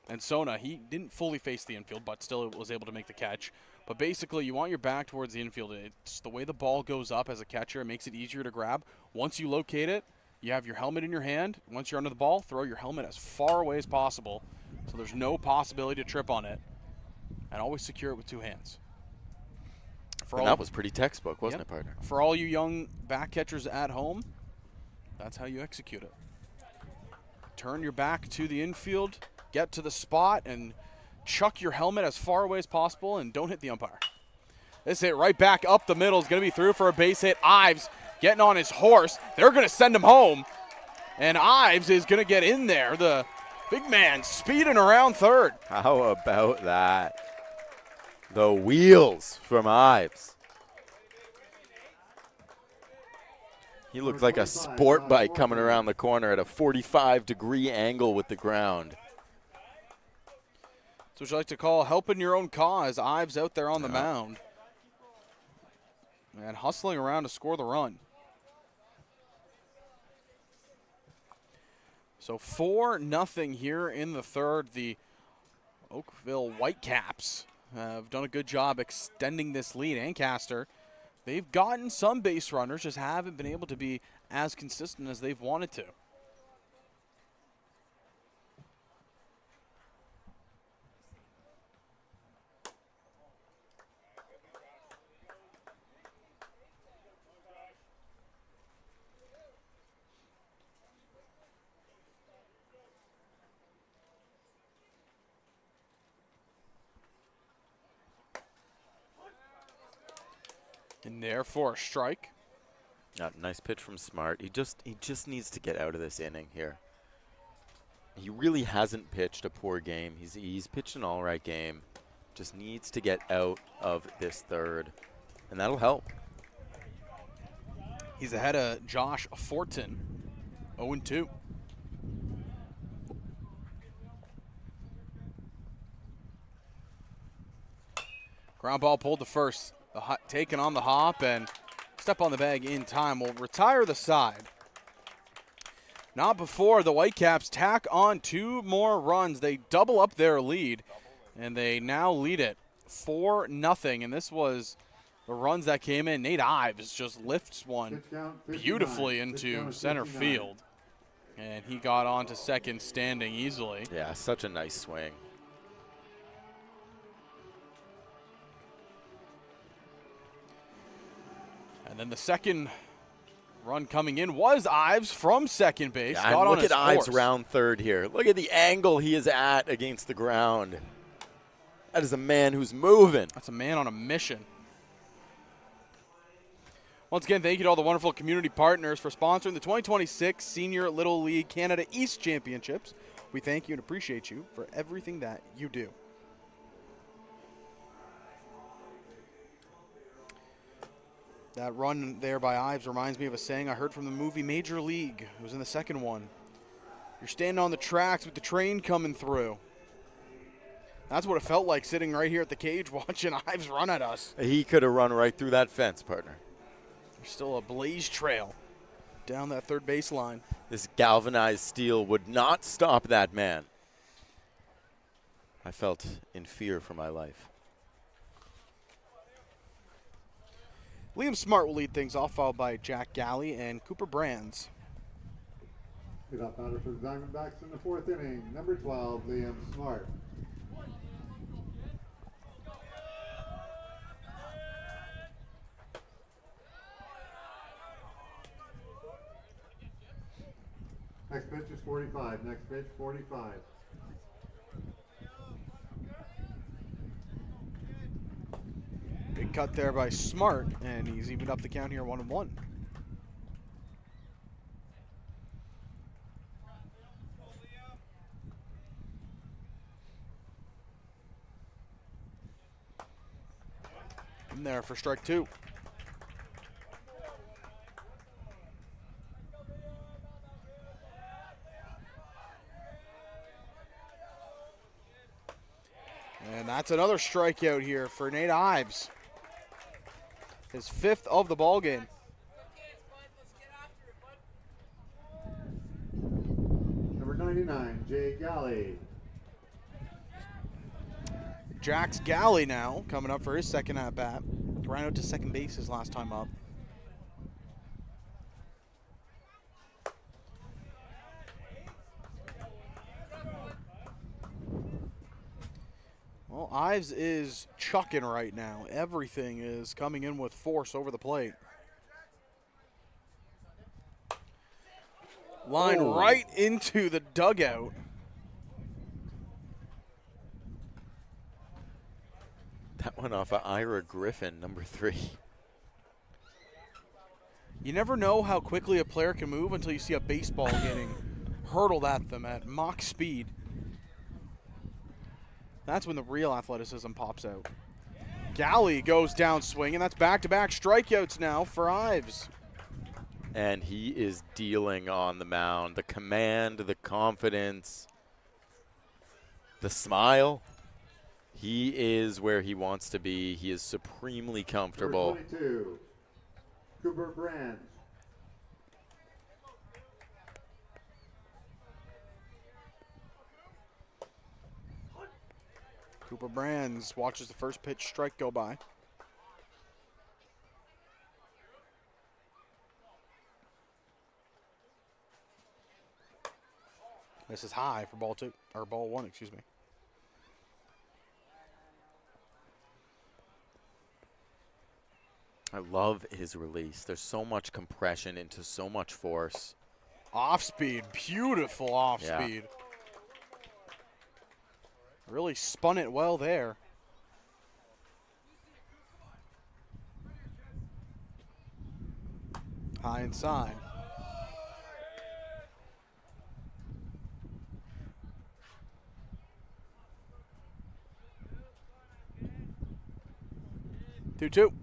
And Sona, he didn't fully face the infield, but still was able to make the catch. But basically, you want your back towards the infield. It's the way the ball goes up as a catcher. It makes it easier to grab. Once you locate it, you have your helmet in your hand. Once you're under the ball, throw your helmet as far away as possible so there's no possibility to trip on it. And always secure it with two hands. And that was pretty textbook, wasn't it, partner? For all you young back catchers at home, that's how you execute it. Turn your back to the infield, get to the spot, and chuck your helmet as far away as possible, and don't hit the umpire. This hit right back up the middle is going to be through for a base hit. Ives getting on his horse. They're going to send him home, and Ives is going to get in there. The big man speeding around third. How about that? The wheels from Ives. He looked like a sport bike coming around the corner at a 45-degree angle with the ground. That's what you like to call helping your own cause. Ives out there on the mound. And hustling around to score the run. So 4-0 here in the third. The Oakville Whitecaps have done a good job extending this lead. Ancaster, they've gotten some base runners, just haven't been able to be as consistent as they've wanted to. And there for a strike. Nice pitch from Smart. He just needs to get out of this inning here. He really hasn't pitched a poor game. He's pitched an all right game. Just needs to get out of this third, and that'll help. He's ahead of Josh Fortin, 0-2. Ground ball pulled to first. Taken on the hop, and step on the bag in time will retire the side. Not before the Whitecaps tack on 2 more runs. They double up their lead, and they now lead it 4-0. And this was the runs that came in. Nate Ives just lifts one beautifully into center field, and he got on to second standing easily. Yeah, such a nice swing. And then the second run coming in was Ives from second base. Yeah, got on look his at Ives horse. round third here. Look at the angle he is at against the ground. That is a man who's moving. That's a man on a mission. Once again, thank you to all the wonderful community partners for sponsoring the 2026 Senior Little League Canada East Championships. We thank you and appreciate you for everything that you do. That run there by Ives reminds me of a saying I heard from the movie Major League. It was in the second one. You're standing on the tracks with the train coming through. That's what it felt like sitting right here at the cage watching Ives run at us. He could have run right through that fence, partner. There's still a blaze trail down that third baseline. This galvanized steel would not stop that man. I felt in fear for my life. Liam Smart will lead things off, followed by Jack Galley and Cooper Brands. Leadoff batter for the Diamondbacks in the 4th inning, number 12, Liam Smart. Next pitch is 45. Next pitch, 45. Big cut there by Smart, and he's evened up the count here 1-1. In there for strike 2. And that's another strikeout here for Nate Ives. His 5th of the ball game. Number 99, Jay Galley. Jax Galley now coming up for his second at bat. Ran out to second base his last time up. Well, Ives is chucking right now. Everything is coming in with force over the plate. Line right into the dugout. That went off of Ira Griffin, number 3. You never know how quickly a player can move until you see a baseball getting hurtled at them at Mach speed. That's when the real athleticism pops out. Galley goes down swinging. That's back-to-back strikeouts now for Ives. And he is dealing on the mound. The command, the confidence, the smile. He is where he wants to be. He is supremely comfortable. Number 22, Cooper Brands. Cooper Brands watches the first pitch strike go by. This is high for ball 2, or ball 1, excuse me. I love his release. There's so much compression into so much force. Off speed, beautiful off Yeah. speed. Really spun it well there. High inside. Two.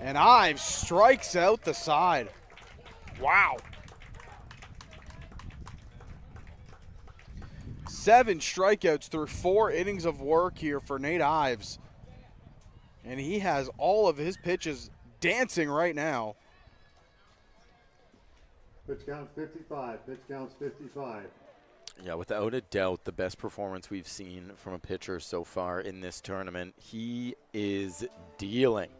And Ives strikes out the side. Wow. 7 strikeouts through 4 innings of work here for Nate Ives. And he has all of his pitches dancing right now. Pitch count 55. Pitch counts 55. Yeah, without a doubt, the best performance we've seen from a pitcher so far in this tournament. He is dealing.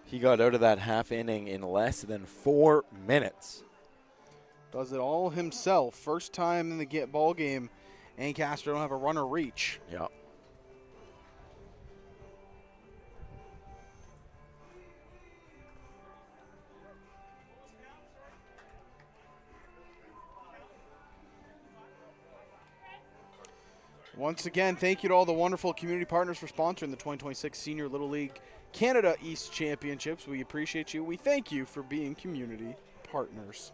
He got out of that half inning in less than 4 minutes. Does it all himself. First time in the ball game, Ancaster don't have a runner reach. Yeah. Once again, thank you to all the wonderful community partners for sponsoring the 2026 Senior Little League Canada East Championships. We appreciate you. We thank you for being community partners.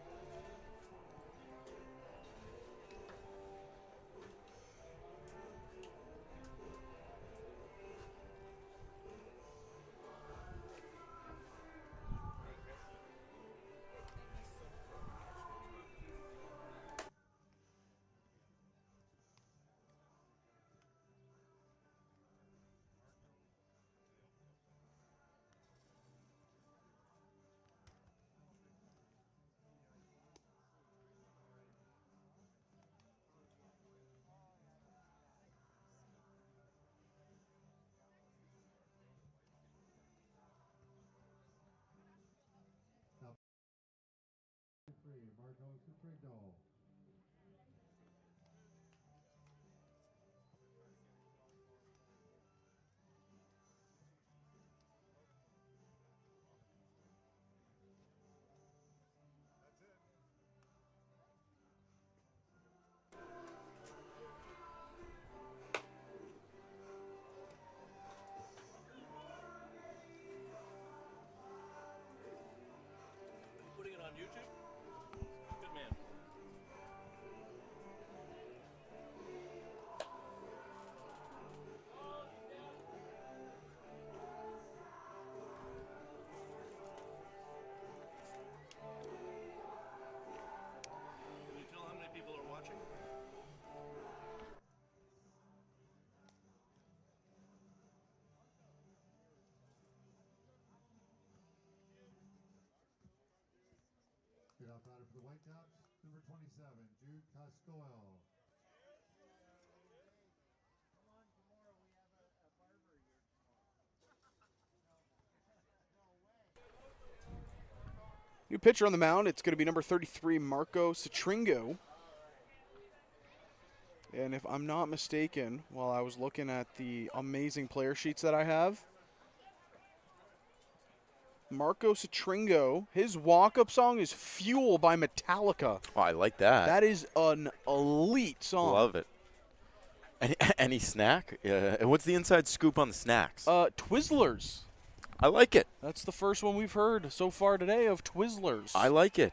Putting it on YouTube? Good man. Can you tell how many people are watching? Get outside for the Whitecaps, number 27, Jude Costoyle. New pitcher on the mound. It's going to be number 33, Marco Citringo. And if I'm not mistaken, while I was looking at the amazing player sheets that I have, Marco Citringo, his walk-up song is Fuel by Metallica. Oh, I like that. That is an elite song. Love it. Any snack? And what's the inside scoop on the snacks? Twizzlers. I like it. That's the first one we've heard so far today of Twizzlers. I like it.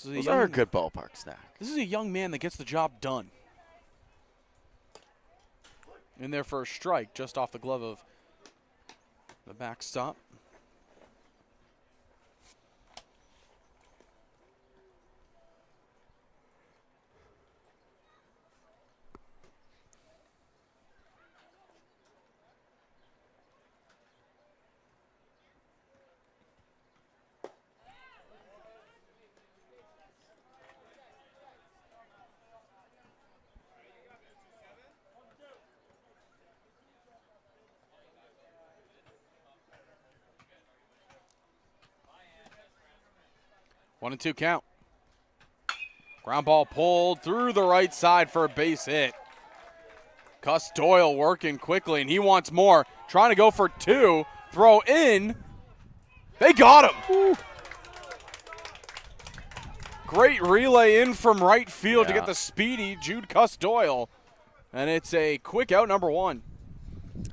Those are a good ballpark snack. This is a young man that gets the job done. In their first strike, just off the glove of the backstop. One and two count. Ground ball pulled through the right side for a base hit. Cuss Doyle working quickly, and he wants more. Trying to go for two. Throw in. They got him. Woo. Great relay in from right field to get the speedy Jude Cuss Doyle. And it's a quick out, number one.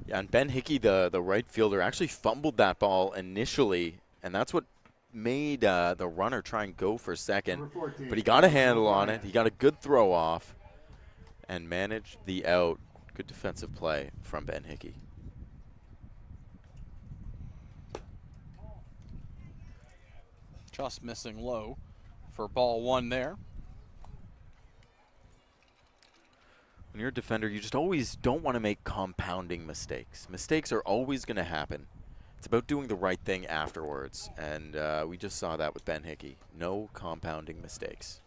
Yeah, and Ben Hickey, the right fielder, actually fumbled that ball initially, and that's what made the runner try and go for second. But he got a handle on it. He got a good throw off and managed the out. Good defensive play from Ben Hickey. Just missing low for ball one there. When you're a defender, you just always don't want to make compounding mistakes. Mistakes are always going to happen. It's about doing the right thing afterwards, and we just saw that with Ben Hickey. No compounding mistakes.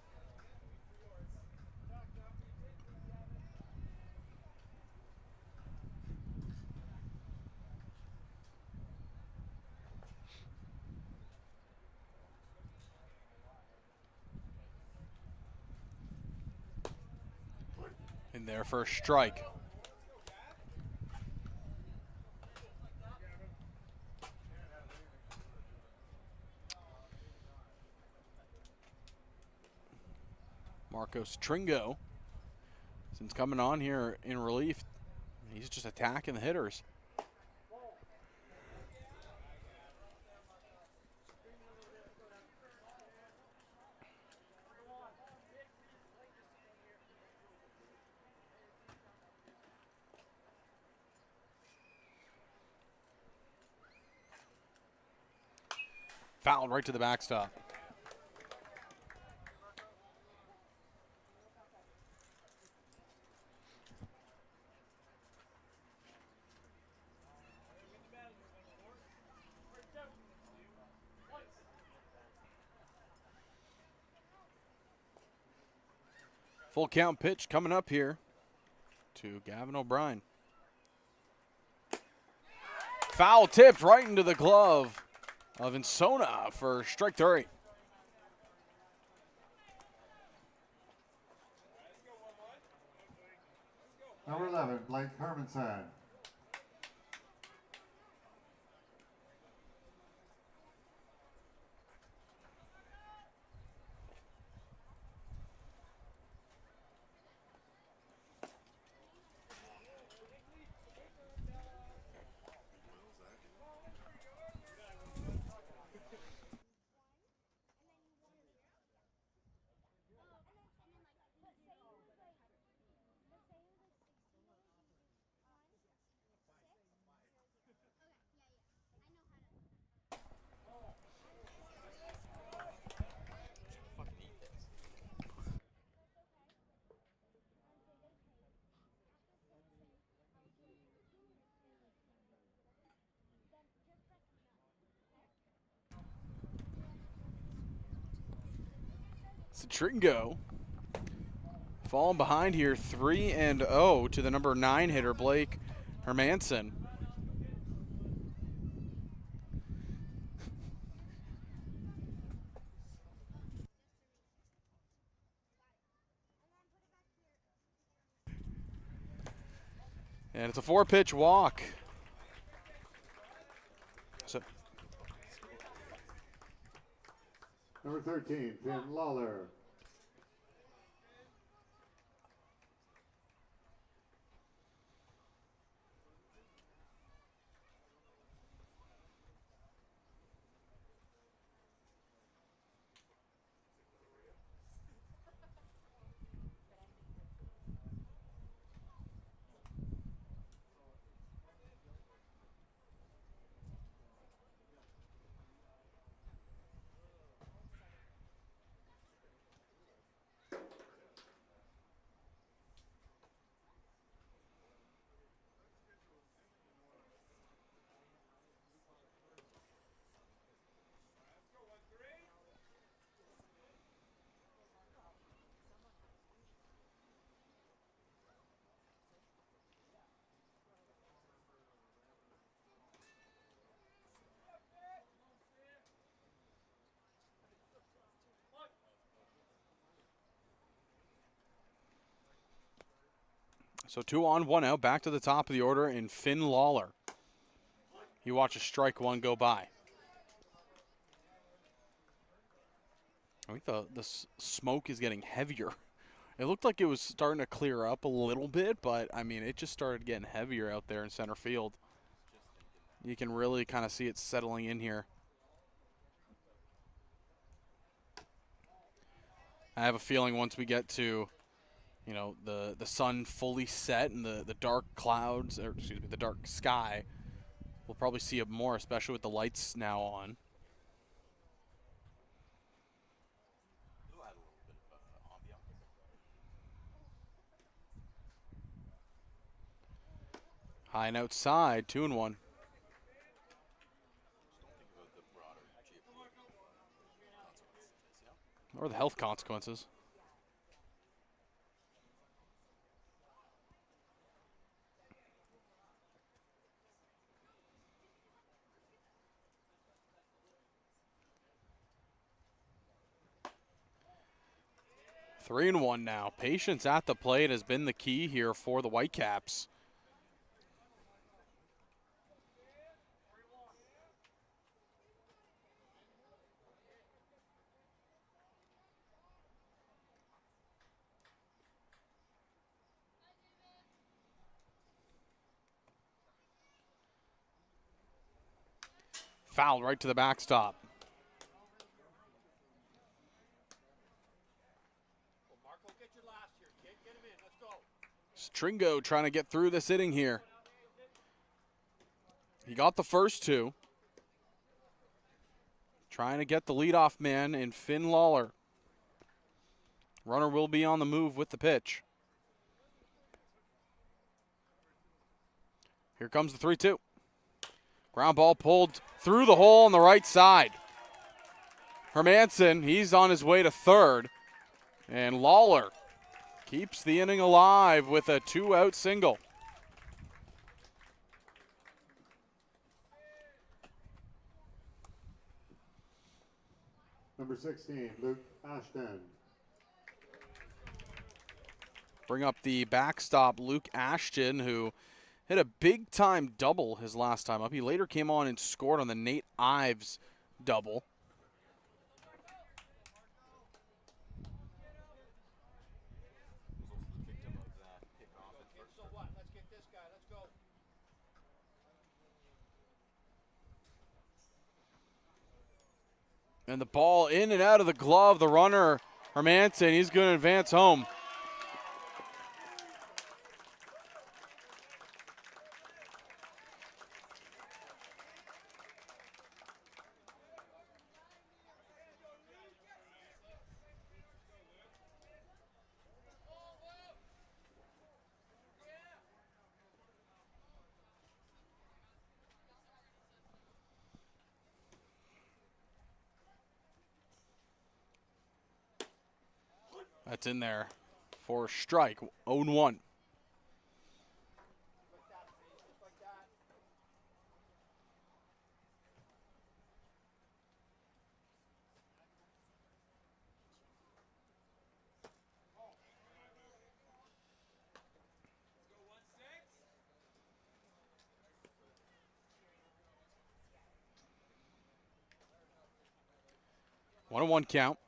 In there for a strike. Marcos Tringo, since coming on here in relief, he's just attacking the hitters. Fouled right to the backstop. Full count pitch coming up here to Gavin O'Brien. Foul tipped right into the glove of Insona for strike 3. Number 11, Blake Hermanson. Tringo falling behind here 3-0 to the number 9 hitter, Blake Hermanson. And it's a 4-pitch walk. So Number 13, Finn Lawler. So 2 on, 1 out, back to the top of the order in Finn Lawler. You watch a strike 1 go by. I think the smoke is getting heavier. It looked like it was starting to clear up a little bit, but, I mean, it just started getting heavier out there in center field. You can really kind of see it settling in here. I have a feeling once we get to, you know, the sun fully set and the dark clouds, or excuse me, the dark sky, we'll probably see it more, especially with the lights now on. High and outside, 2-1. Or the health consequences. Three and one now. Patience at the plate has been the key here for the Whitecaps. Foul right to the backstop. Stringo trying to get through this inning here. He got the first two. Trying to get the leadoff man in Finn Lawler. Runner will be on the move with the pitch. Here comes the 3-2. Ground ball pulled through the hole on the right side. Hermanson, he's on his way to third. And Lawler keeps the inning alive with a 2-out single. Number 16, Luke Ashton. Bring up the backstop, Luke Ashton, who hit a big-time double his last time up. He later came on and scored on the Nate Ives double. And the ball in and out of the glove. The runner, Hermanson, he's going to advance home. That's in there for a strike, 0-1. One and one count.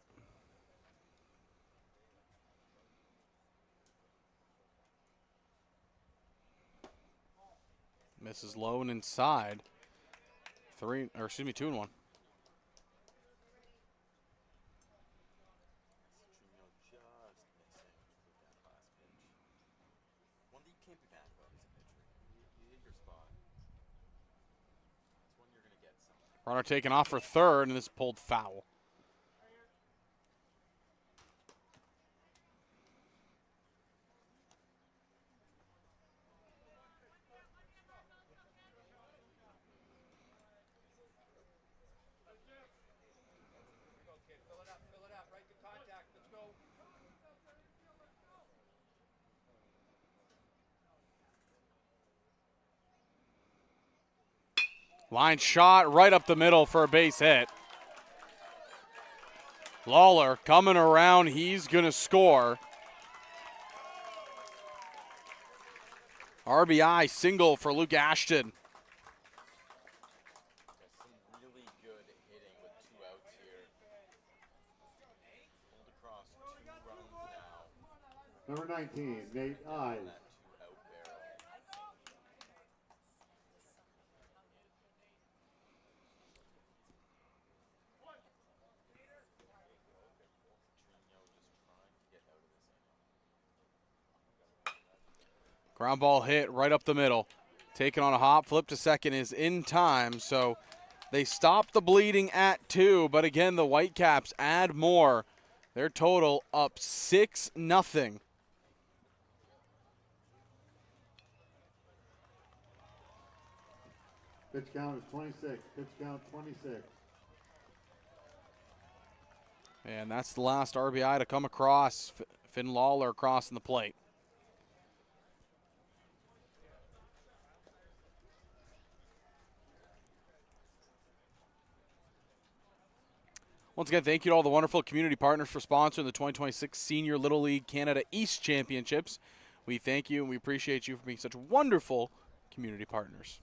Misses low and inside. 2 and 1. Runner taken off for third, and this pulled foul. Line shot right up the middle for a base hit. Lawler coming around. He's going to score. RBI single for Luke Ashton. Some really good hitting with 2 outs here. Pulled across 2 runs now. Number 19, Nate Ives. Ground ball hit right up the middle. Taken on a hop, flip to second is in time. So they stop the bleeding at 2, but again, the Whitecaps add more. Their total up 6-0. Pitch count is 26. Pitch count 26. And that's the last RBI to come across. Finn Lawler crossing the plate. Once again, thank you to all the wonderful community partners for sponsoring the 2026 Senior Little League Canada East Championships. We thank you and we appreciate you for being such wonderful community partners.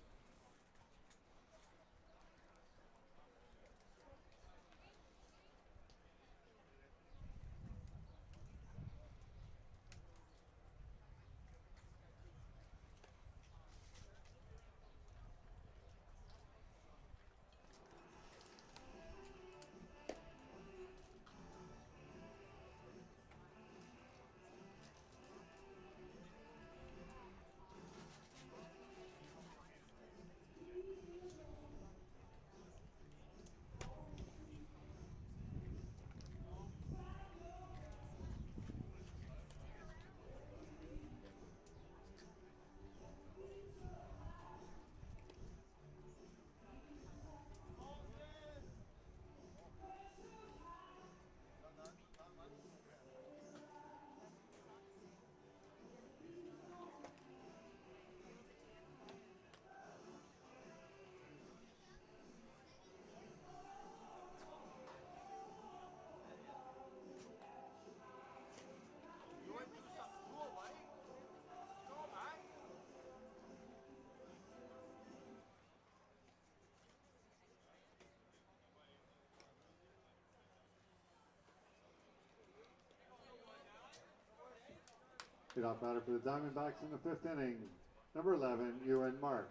Leadoff batter for the Diamondbacks in the 5th inning, number 11, Ewan Mark.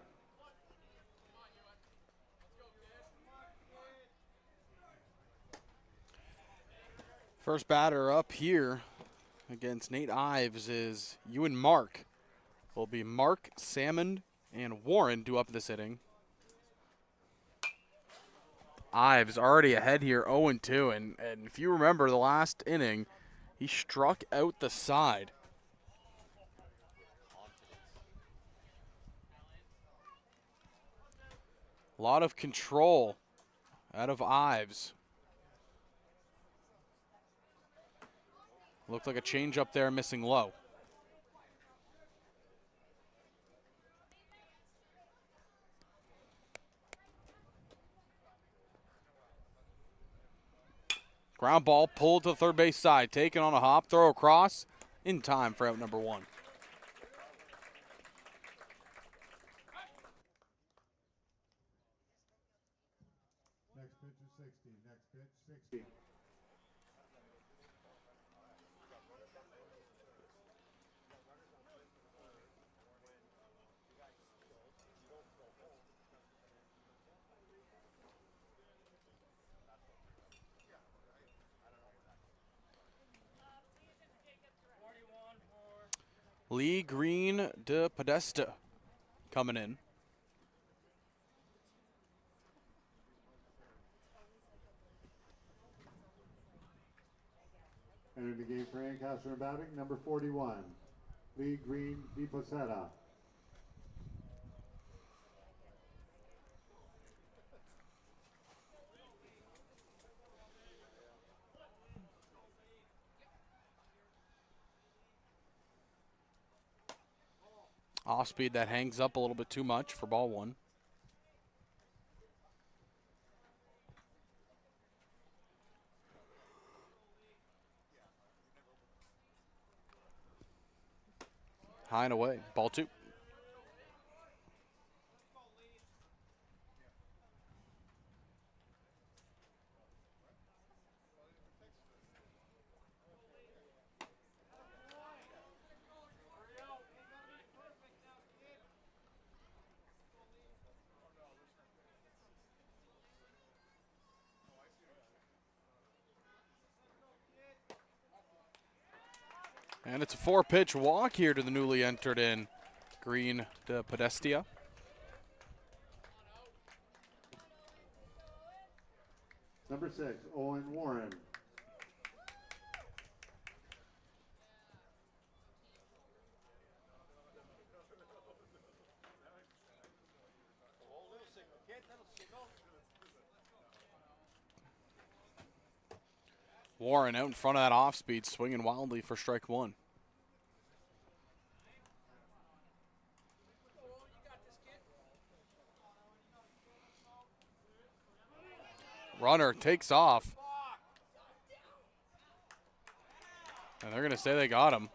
First batter up here against Nate Ives is Ewan Mark. Will be Mark, Salmond, and Warren due up this inning. Ives already ahead here, 0-2, and if you remember the last inning, he struck out the side. A lot of control out of Ives. Looked like a change up there, missing low. Ground ball pulled to the third base side, taken on a hop, throw across, in time for out number 1. Next pitch is 60. Next pitch 60. Lee Green de Podesta coming in. Entering the game for Ancaster and batting, number 41, Lee Green de Posada. Off speed that hangs up a little bit too much for ball 1. High and away, ball 2. And it's a 4-pitch walk here to the newly entered in Green de Podesta. Number 6, Owen Warren. Warren out in front of that off-speed, swinging wildly for strike one. Runner takes off. And they're going to say they got him.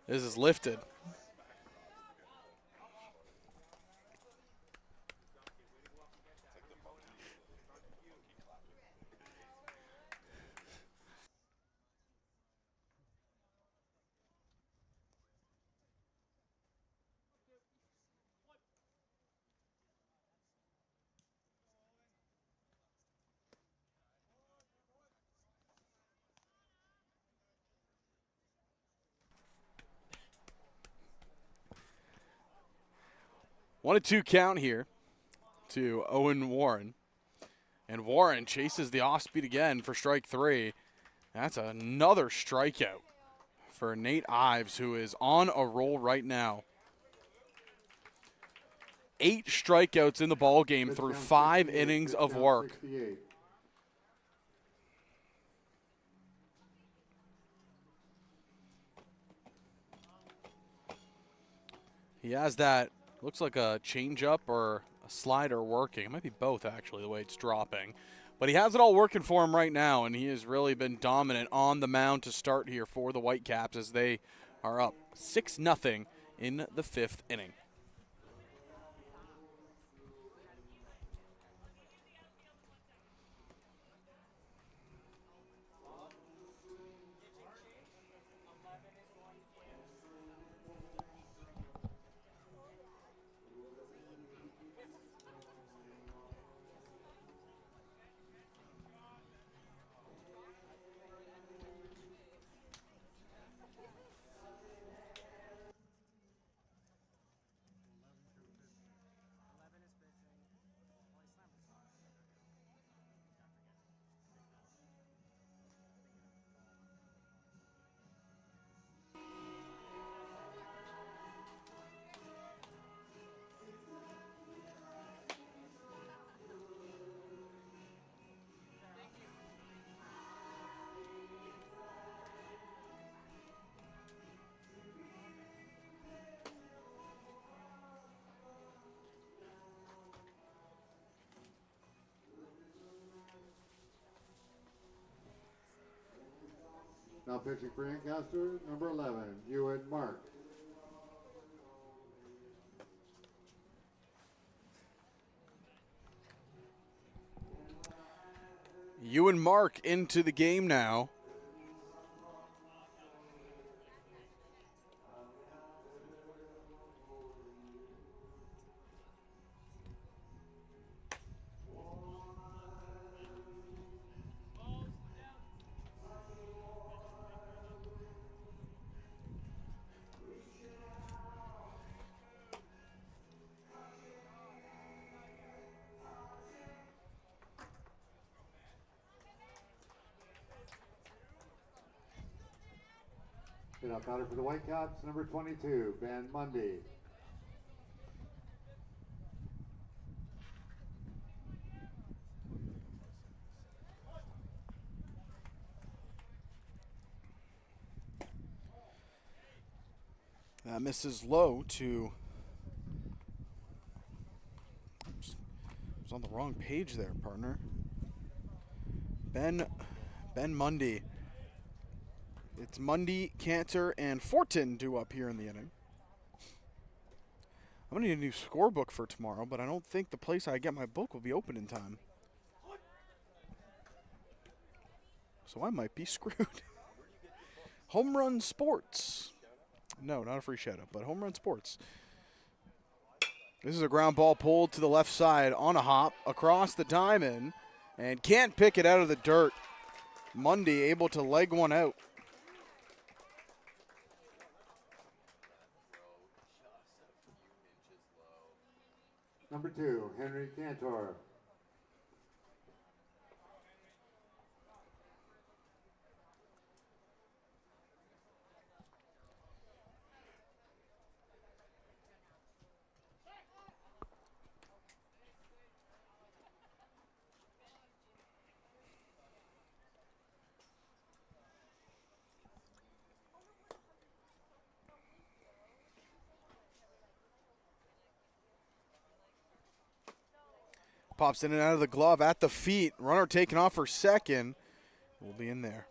This is lifted. One and two count here to Owen Warren. And Warren chases the off-speed again for strike three. That's another strikeout for Nate Ives, who is on a roll right now. 8 strikeouts in the ball game through 5 innings of work. 68. He has that, looks like a changeup or a slider working. It might be both, actually, the way it's dropping. But he has it all working for him right now, and he has really been dominant on the mound to start here for the Whitecaps as they are up 6-0 in the 5th inning. Now pitching for Ancaster, number 11, Ewan Mark. Ewan Mark into the game now. Hit-up batter for the Whitecaps, number 22, Ben Mundy. That misses low to. I was on the wrong page there, partner. Ben Mundy. It's Mundy, Cantor, and Fortin due up here in the inning. I'm going to need a new scorebook for tomorrow, but I don't think the place I get my book will be open in time. So I might be screwed. Home Run Sports. No, not a free shout-out, but Home Run Sports. This is a ground ball pulled to the left side on a hop across the diamond and can't pick it out of the dirt. Mundy able to leg one out. Number 2, Henry Cantor. Pops in and out of the glove at the feet. Runner taken off for second. Will be in there.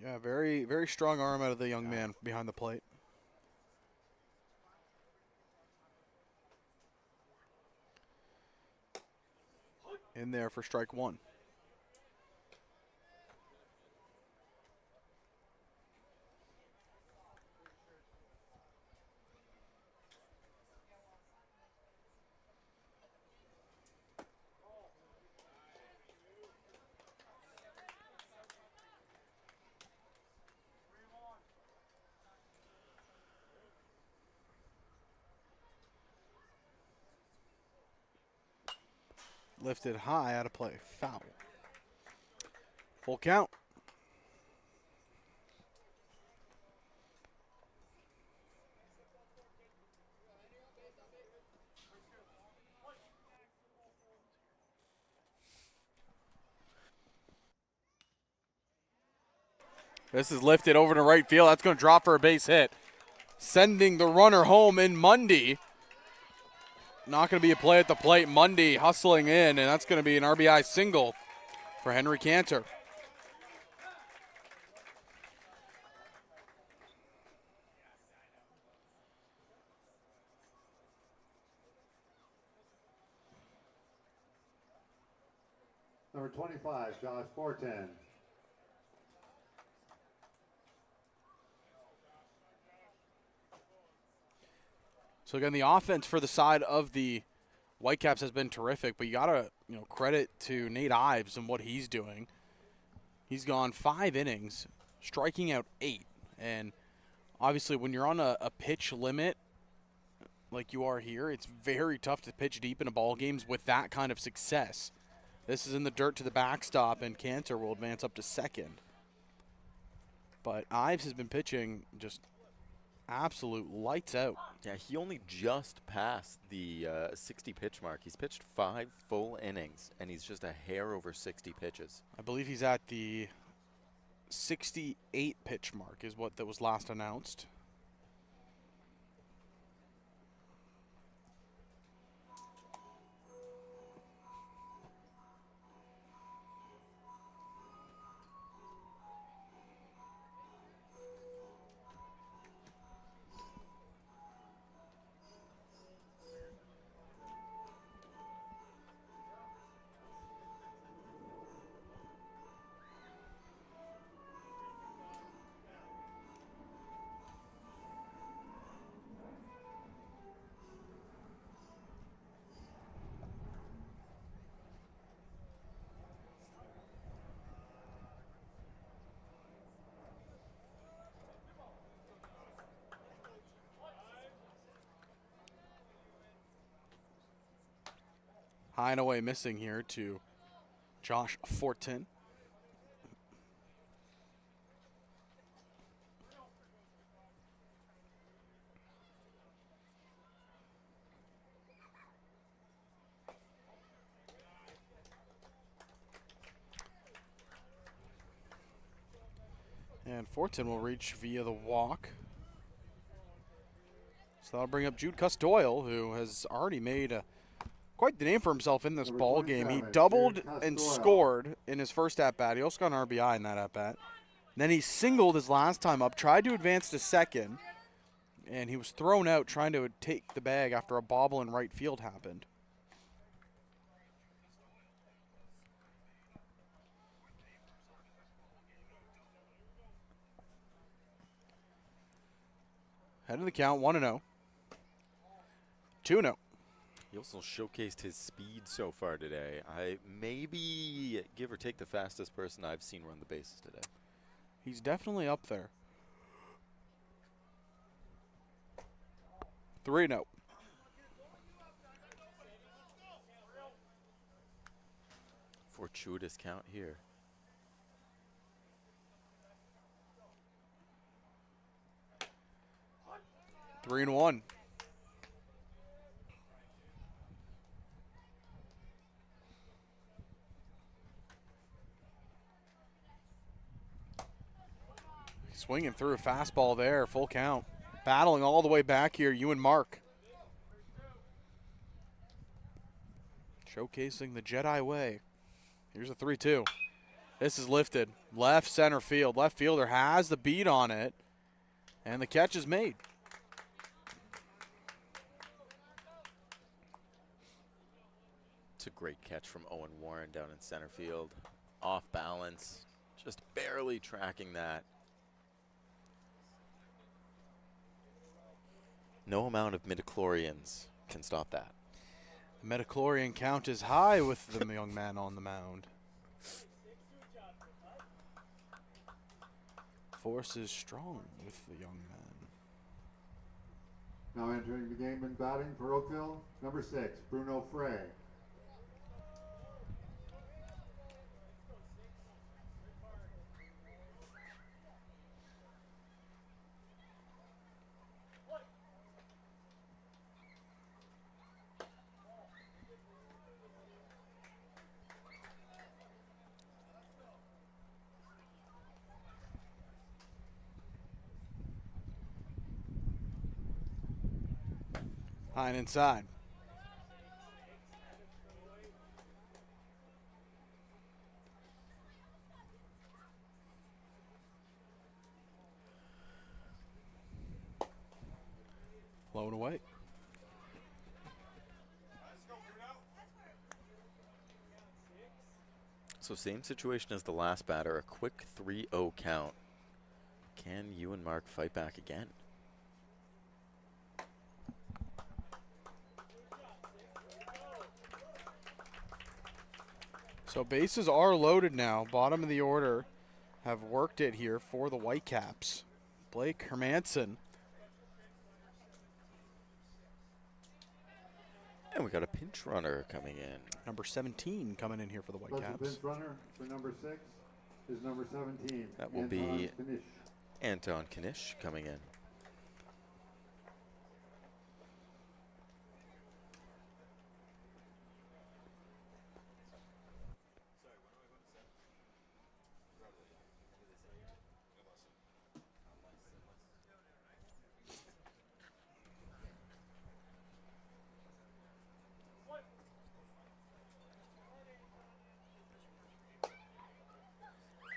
Yeah, very, very strong arm out of the young man behind the plate. In there for strike one. Lifted high, out of play, foul. Full count. This is lifted over to right field. That's going to drop for a base hit. Sending the runner home in Mundy. Not going to be a play at the plate. Mundy hustling in, and that's going to be an RBI single for Henry Cantor. Number 25, Josh Fortin. So again, the offense for the side of the Whitecaps has been terrific, but you gotta credit to Nate Ives and what he's doing. He's gone 5 innings, striking out 8, and obviously when you're on a pitch limit like you are here, it's very tough to pitch deep into ball games with that kind of success. This is in the dirt to the backstop, and Cantor will advance up to second. But Ives has been pitching just absolute lights out. Yeah, he only just passed the 60 pitch mark. He's pitched 5 full innings, and he's just a hair over 60 pitches. I believe he's at the 68 pitch mark is what that was last announced. High and away missing here to Josh Fortin. And Fortin will reach via the walk. So that'll bring up Jude Cuss-Doyle, who has already made quite the name for himself in this ball game. He doubled and scored in his first at-bat. He also got an RBI in that at-bat. then he singled his last time up, tried to advance to second, and he was thrown out trying to take the bag after a bobble in right field happened. Head of the count, 1-0. 2-0. He also showcased his speed so far today. I maybe give or take the fastest person I've seen run the bases today. He's definitely up there. 3-0. Fortuitous count here. 3-1. Swinging through a fastball there, full count. Battling all the way back here, you and Mark. Showcasing the Jedi way. Here's a 3-2. This is lifted. Left center field. Left fielder has the beat on it. And the catch is made. It's a great catch from Owen Warren down in center field. Off balance. Just barely tracking that. No amount of midichlorians can stop that. The midichlorian count is high with the young man on the mound. Force is strong with the young man. Now entering the game and batting for Oakville, number 6, Bruno Frey. High and inside. Flown away. So same situation as the last batter, a quick 3-0 count. Can you and Mark fight back again? So bases are loaded now. Bottom of the order have worked it here for the Whitecaps. Blake Hermanson. And we got a pinch runner coming in. Number 17 coming in here for the Special Whitecaps. pinch runner for number 6 is number 17. That will Anton be Knish. Anton Knish coming in.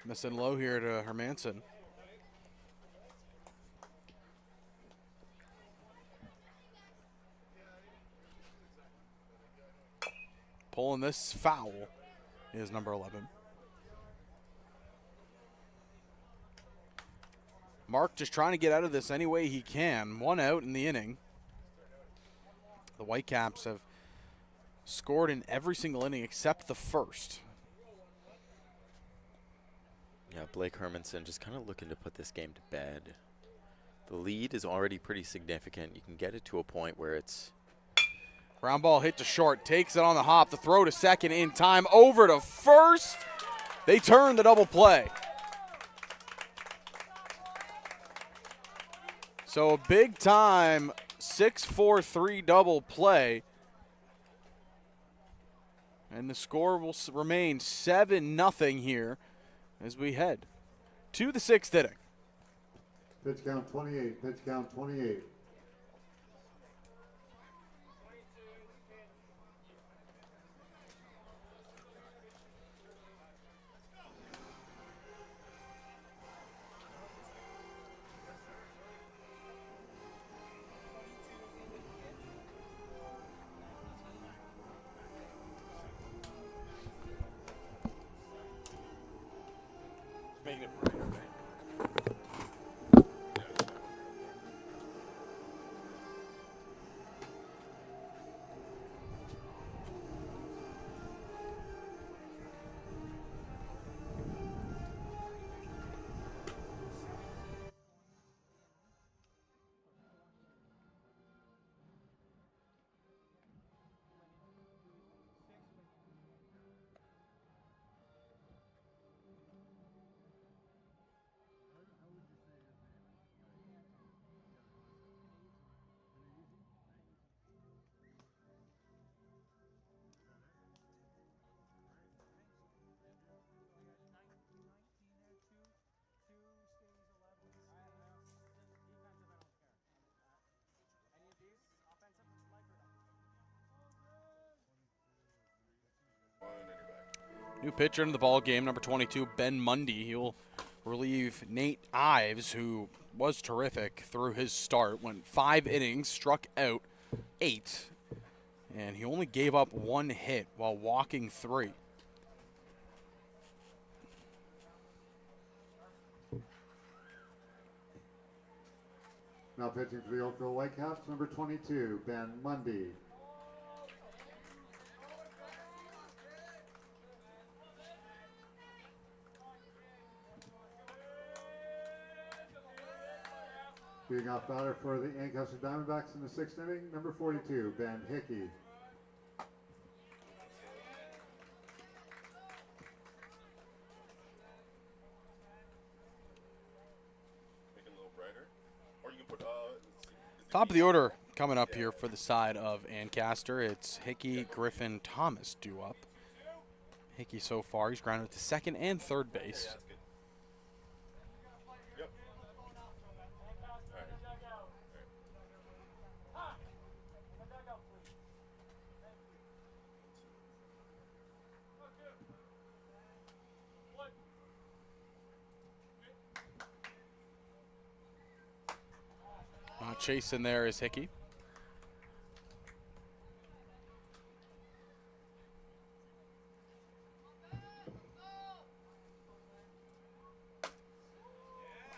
Missing low here to Hermanson. Pulling this foul is number 11. Mark just trying to get out of this any way he can. One out in the inning. The Whitecaps have scored in every single inning except the first. Yeah, Blake Hermanson just kind of looking to put this game to bed. The lead is already pretty significant. You can get it to a point where it's... Ground ball hit to short, takes it on the hop. The throw to second in time, over to first. They turn the double play. So a big time 6-4-3 double play. And the score will remain 7-0 here as we head to the 6th inning. Pitch count 28. Pitch count 28. New pitcher into the ball game, number 22, Ben Mundy. He'll relieve Nate Ives, who was terrific through his start. Went 5 innings, struck out 8, and he only gave up 1 hit while walking 3. Now pitching for the Oakville Whitecaps, number 22, Ben Mundy. Being off batter for the Ancaster Diamondbacks in the 6th inning, number 42, Ben Hickey. Top of the order coming up here for the side of Ancaster. It's Hickey, Griffin, Thomas due up. Hickey so far, he's grounded to second and third base. Chasing there is Hickey.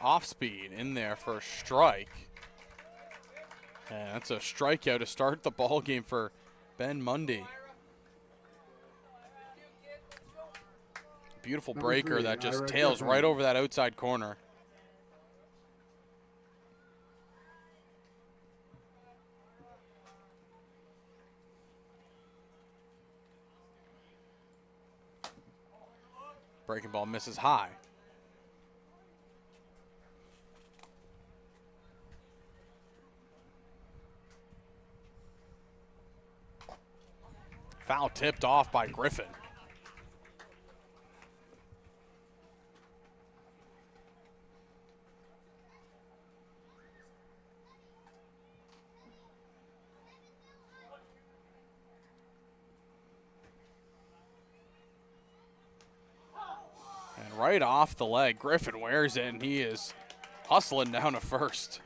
Off speed in there for a strike. And that's a strikeout to start the ball game for Ben Mundy. Beautiful breaker that just tails right over that outside corner. Breaking ball misses high. Foul tipped off by Griffin. Right off the leg, Griffin wears it, and he is hustling down to first.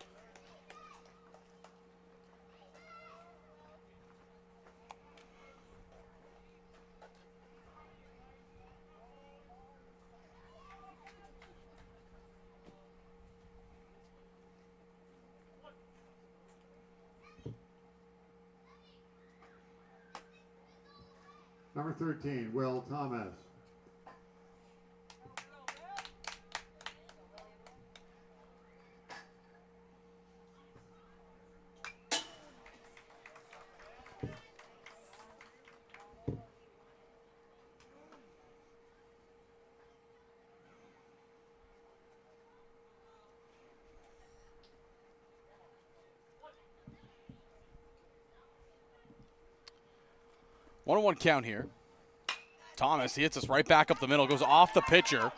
Number 13, Will Thomas. One count here. Thomas, he hits us right back up the middle, goes off the pitcher.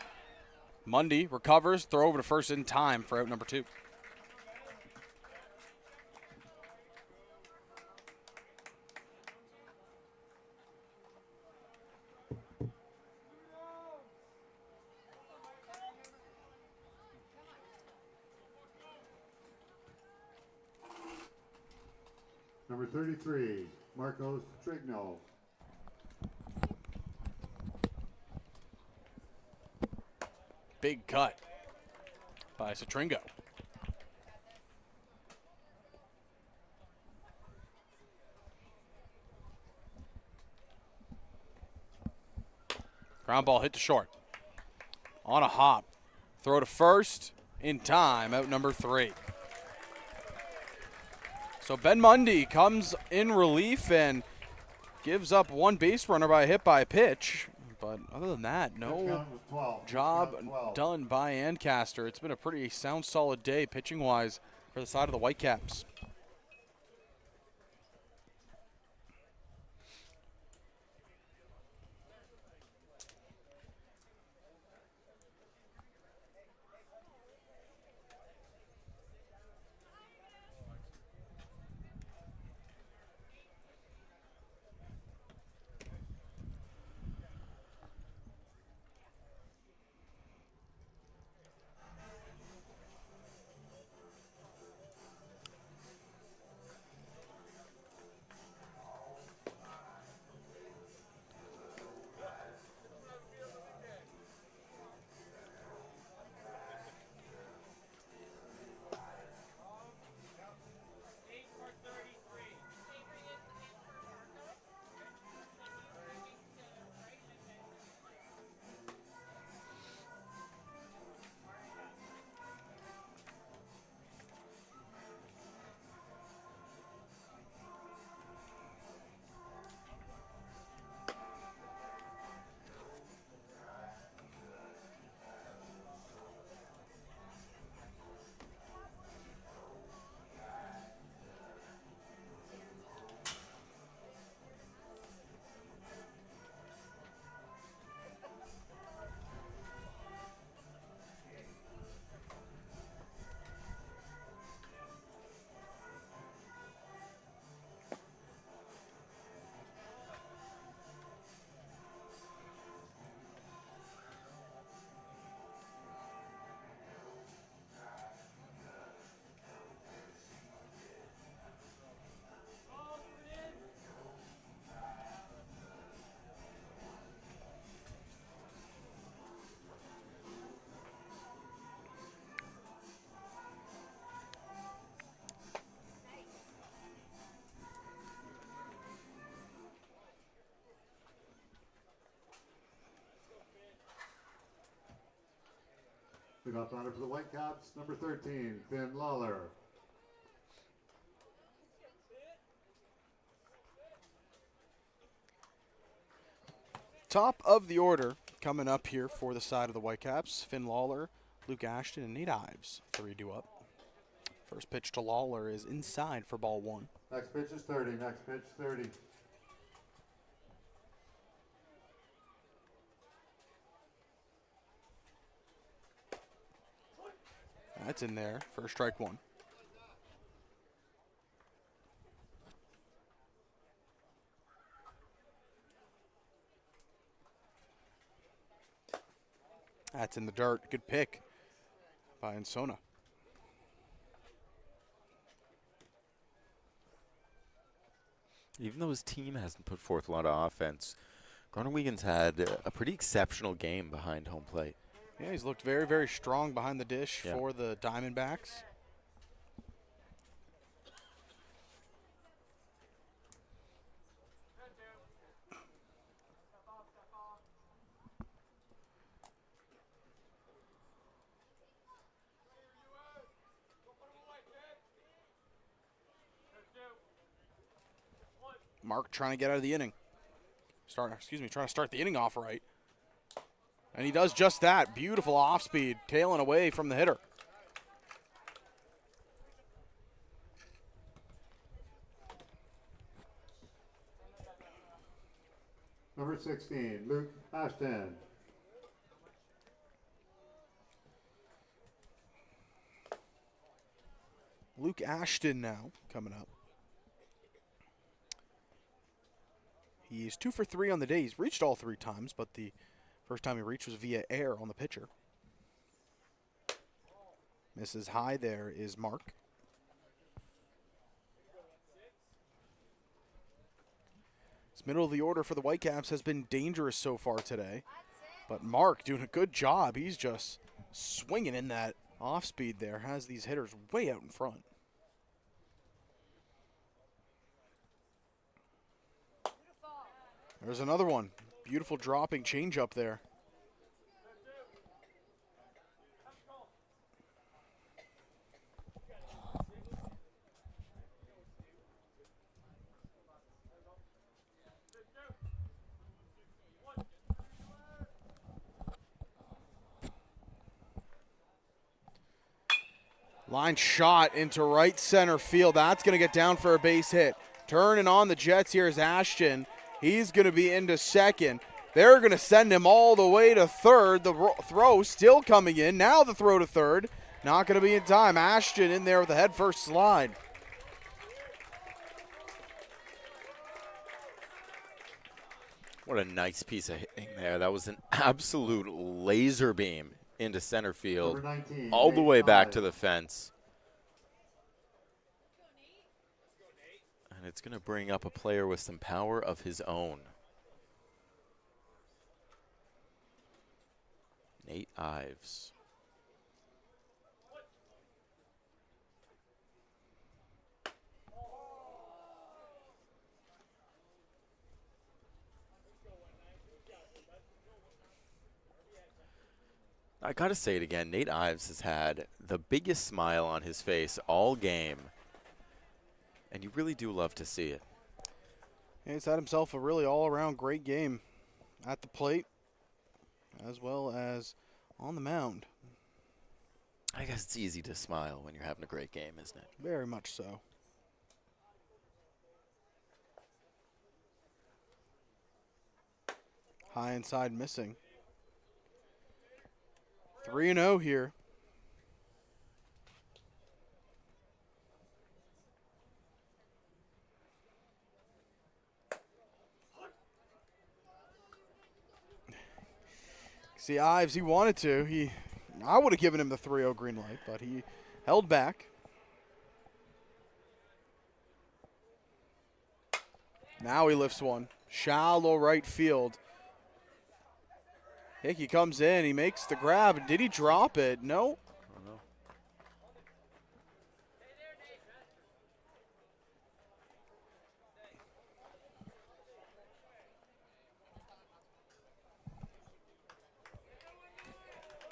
Mundy recovers, throw over to first in time for out number 2. Number 33, Marcos Trigno. Big cut by Citringo. Ground ball hit to short. On a hop. Throw to first in time, out number 3. So Ben Mundy comes in relief and gives up 1 base runner by a hit by a pitch. But other than that, no job done by Ancaster. It's been a pretty sound, solid day pitching-wise for the side of the Whitecaps. Leadoff runner for the Whitecaps, number 13, Finn Lawler. Top of the order coming up here for the side of the Whitecaps. Finn Lawler, Luke Ashton, and Nate Ives. 3 due up. First pitch to Lawler is inside for ball 1. Next pitch is 30. Next pitch 30. That's in there for strike 1. That's in the dirt. Good pick by Insona. Even though his team hasn't put forth a lot of offense, Groningen had a pretty exceptional game behind home plate. Yeah, he's looked very, very strong behind the dish Yeah. for the Diamondbacks. Mark trying to get out of the inning. Trying to start the inning off right. And he does just that. Beautiful off speed, tailing away from the hitter. Number 16, Luke Ashton. Luke Ashton now coming up. He's 2 for 3 on the day. He's reached all 3 times, but the first time he reached was via air on the pitcher. Misses high there is Mark. This middle of the order for the Whitecaps has been dangerous so far today. But Mark doing a good job. He's just swinging in that off speed there. Has these hitters way out in front. There's another one. Beautiful dropping changeup there. Line shot into right center field. That's going to get down for a base hit. Turning on the Jets here is Ashton. He's going to be into second. They're going to send him all the way to third. The throw still coming in. Now the throw to third. Not going to be in time. Ashton in there with a head first slide. What a nice piece of hitting there. That was an absolute laser beam into center field, 19, all the way back 85. to the fence. And it's going to bring up a player with some power of his own. Nate Ives. I got to say it again. Nate Ives has had the biggest smile on his face all game. And you really do love to see it. And he's had himself a really all-around great game at the plate as well as on the mound. I guess it's easy to smile when you're having a great game, isn't it? Very much so. High inside missing. 3-0 here. See, Ives, he wanted to. I would have given him the 3-0 green light, but he held back. Now he lifts one. Shallow right field. Hickey comes in. He makes the grab. Did he drop it? No.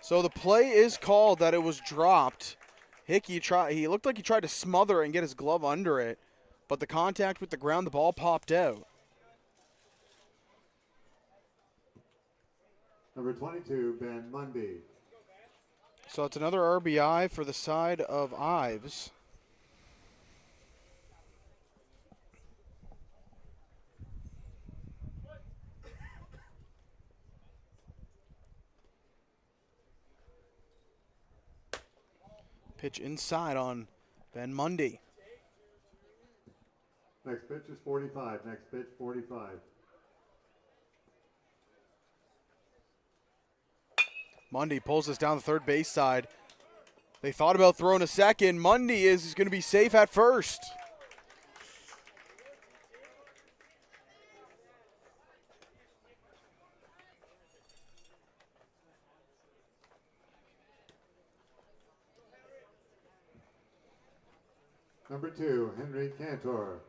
So the play is called that it was dropped. Hickey he looked like he tried to smother it and get his glove under it, but the contact with the ground, the ball popped out. Number 22, Ben Mundy. So it's another RBI for the side of Ives. Pitch inside on Ben Mundy. Next pitch is 45. Next pitch, 45. Mundy pulls this down the third base side. They thought about throwing a second. Mundy is going to be safe at first. Number 2, Henry Cantor.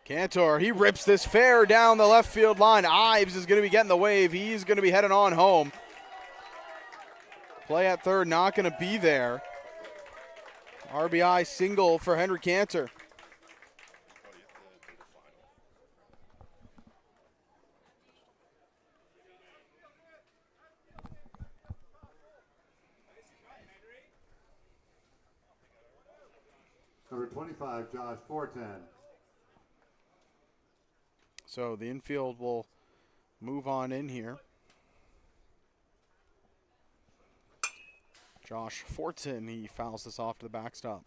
Cantor, he rips this fair down the left field line. Ives is going to be getting the wave. He's going to be heading on home. Play at third, not going to be there. RBI single for Henry Cantor. Number 25, Josh Forten. So the infield will move on in here. Josh Forten, he fouls this off to the backstop.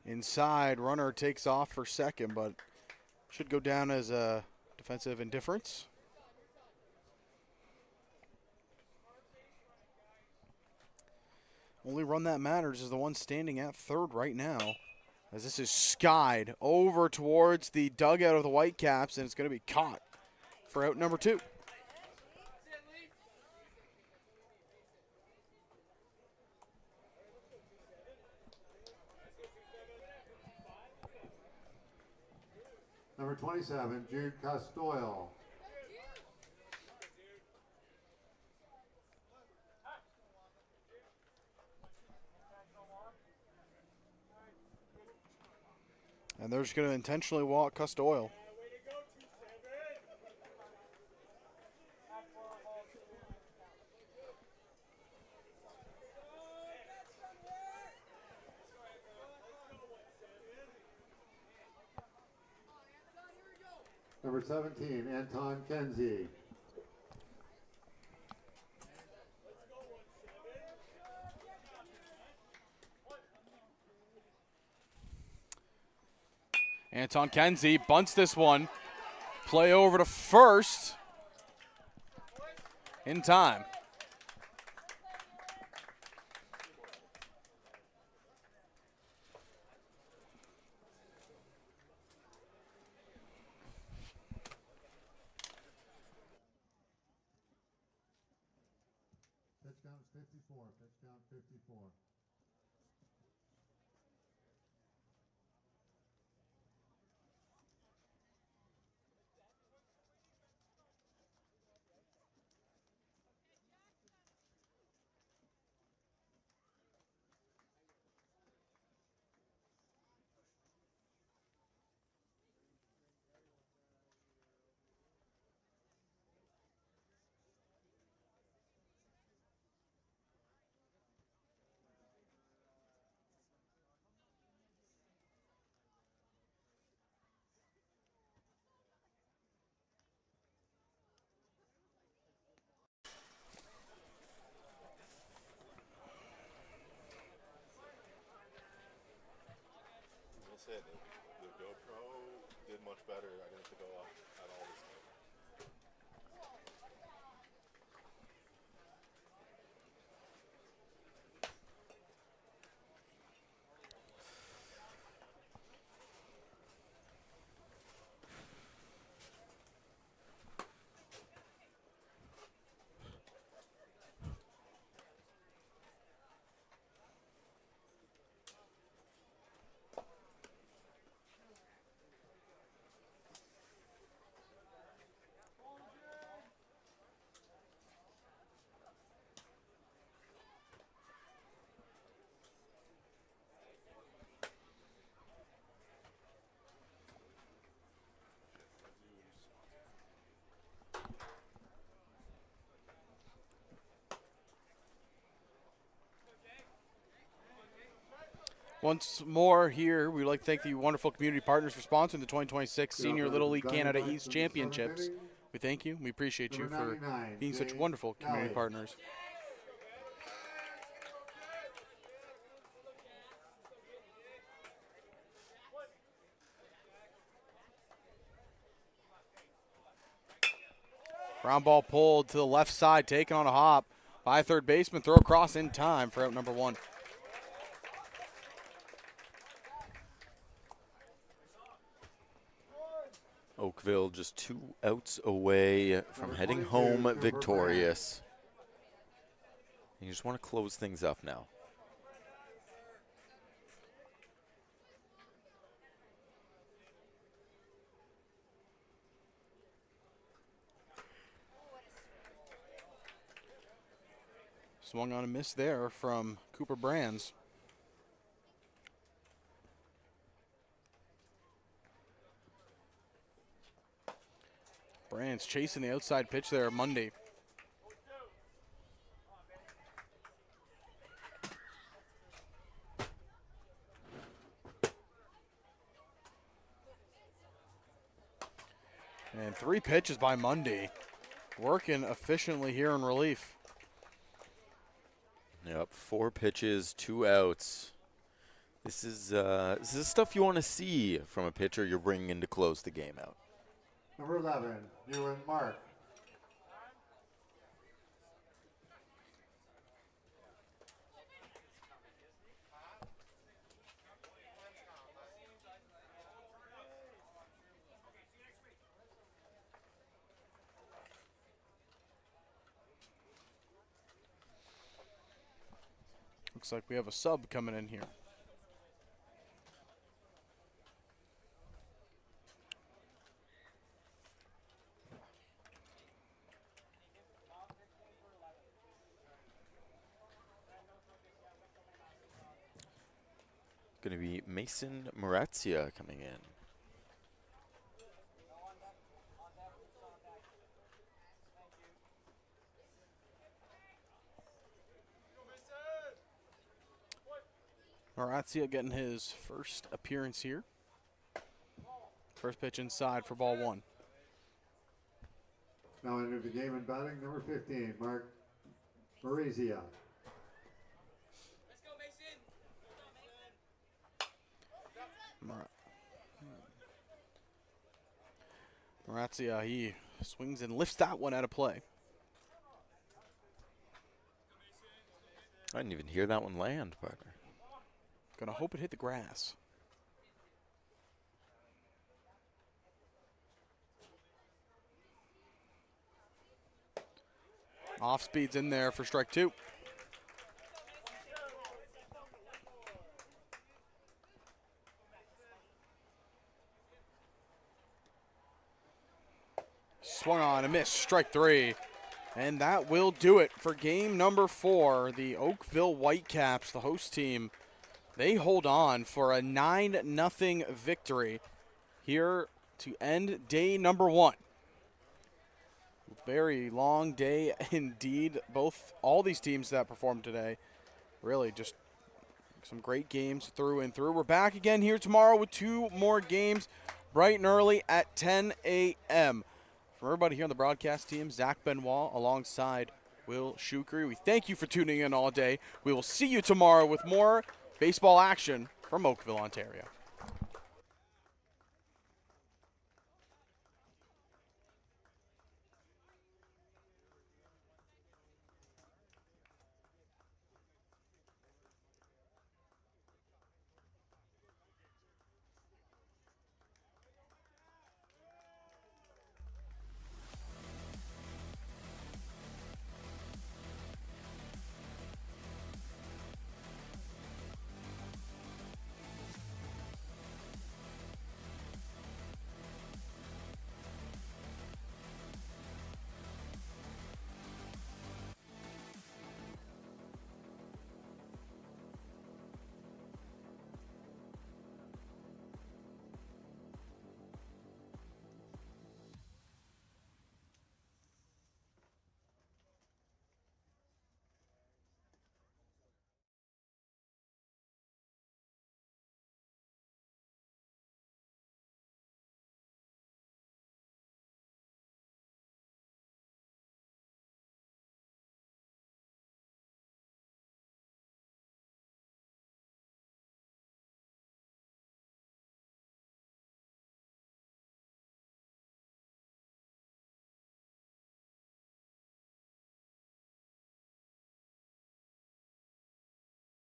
Inside, runner takes off for second, but should go down as a defensive indifference. Only run that matters is the one standing at third right now, as this is skied over towards the dugout of the Whitecaps, and it's going to be caught for out number 2. Number 27, Jude Costoyle. And they're just going to intentionally walk Costoyle. Number 17, Anton Kenzie. Anton Kenzie bunts this one. Play over to first. In time. Pitch count 54. Pitch count 54. Said the GoPro did much better. I didn't have to go up at all this time. Once more here, we'd like to thank the wonderful community partners for sponsoring the 2026 Senior Little League Canada East Championships. We thank you. We appreciate you for being such wonderful community partners. Ground ball pulled to the left side, taken on a hop by third baseman. Throw across in time for out number 1. Oakville just 2 outs away from heading home victorious. You just want to close things up now. Swung on a miss there from Cooper Brands. Brands chasing the outside pitch there Monday. And 3 pitches by Monday. Working efficiently here in relief. Yep, 4 pitches, 2 outs. This is stuff you want to see from a pitcher you're bringing in to close the game out. Number 11, Ewan Mark. Looks like we have a sub coming in here. Going to be Mason Marazia coming in. Marazia getting his first appearance here. First pitch inside for ball 1. Now into the game and batting, number 15, Mark Marizia. Marazia, he swings and lifts that one out of play. I didn't even hear that one land, partner. Gonna hope it hit the grass. Off speed's in there for strike 2. Swung on a miss, strike 3. And that will do it for game number 4. The Oakville Whitecaps, the host team, they hold on for a 9-0 victory here to end day number 1. Very long day indeed. All these teams that performed today, really just some great games through and through. We're back again here tomorrow with 2 more games, bright and early at 10 a.m. From everybody here on the broadcast team, Zach Benoit alongside Will Shukri, we thank you for tuning in all day. We will see you tomorrow with more baseball action from Oakville, Ontario.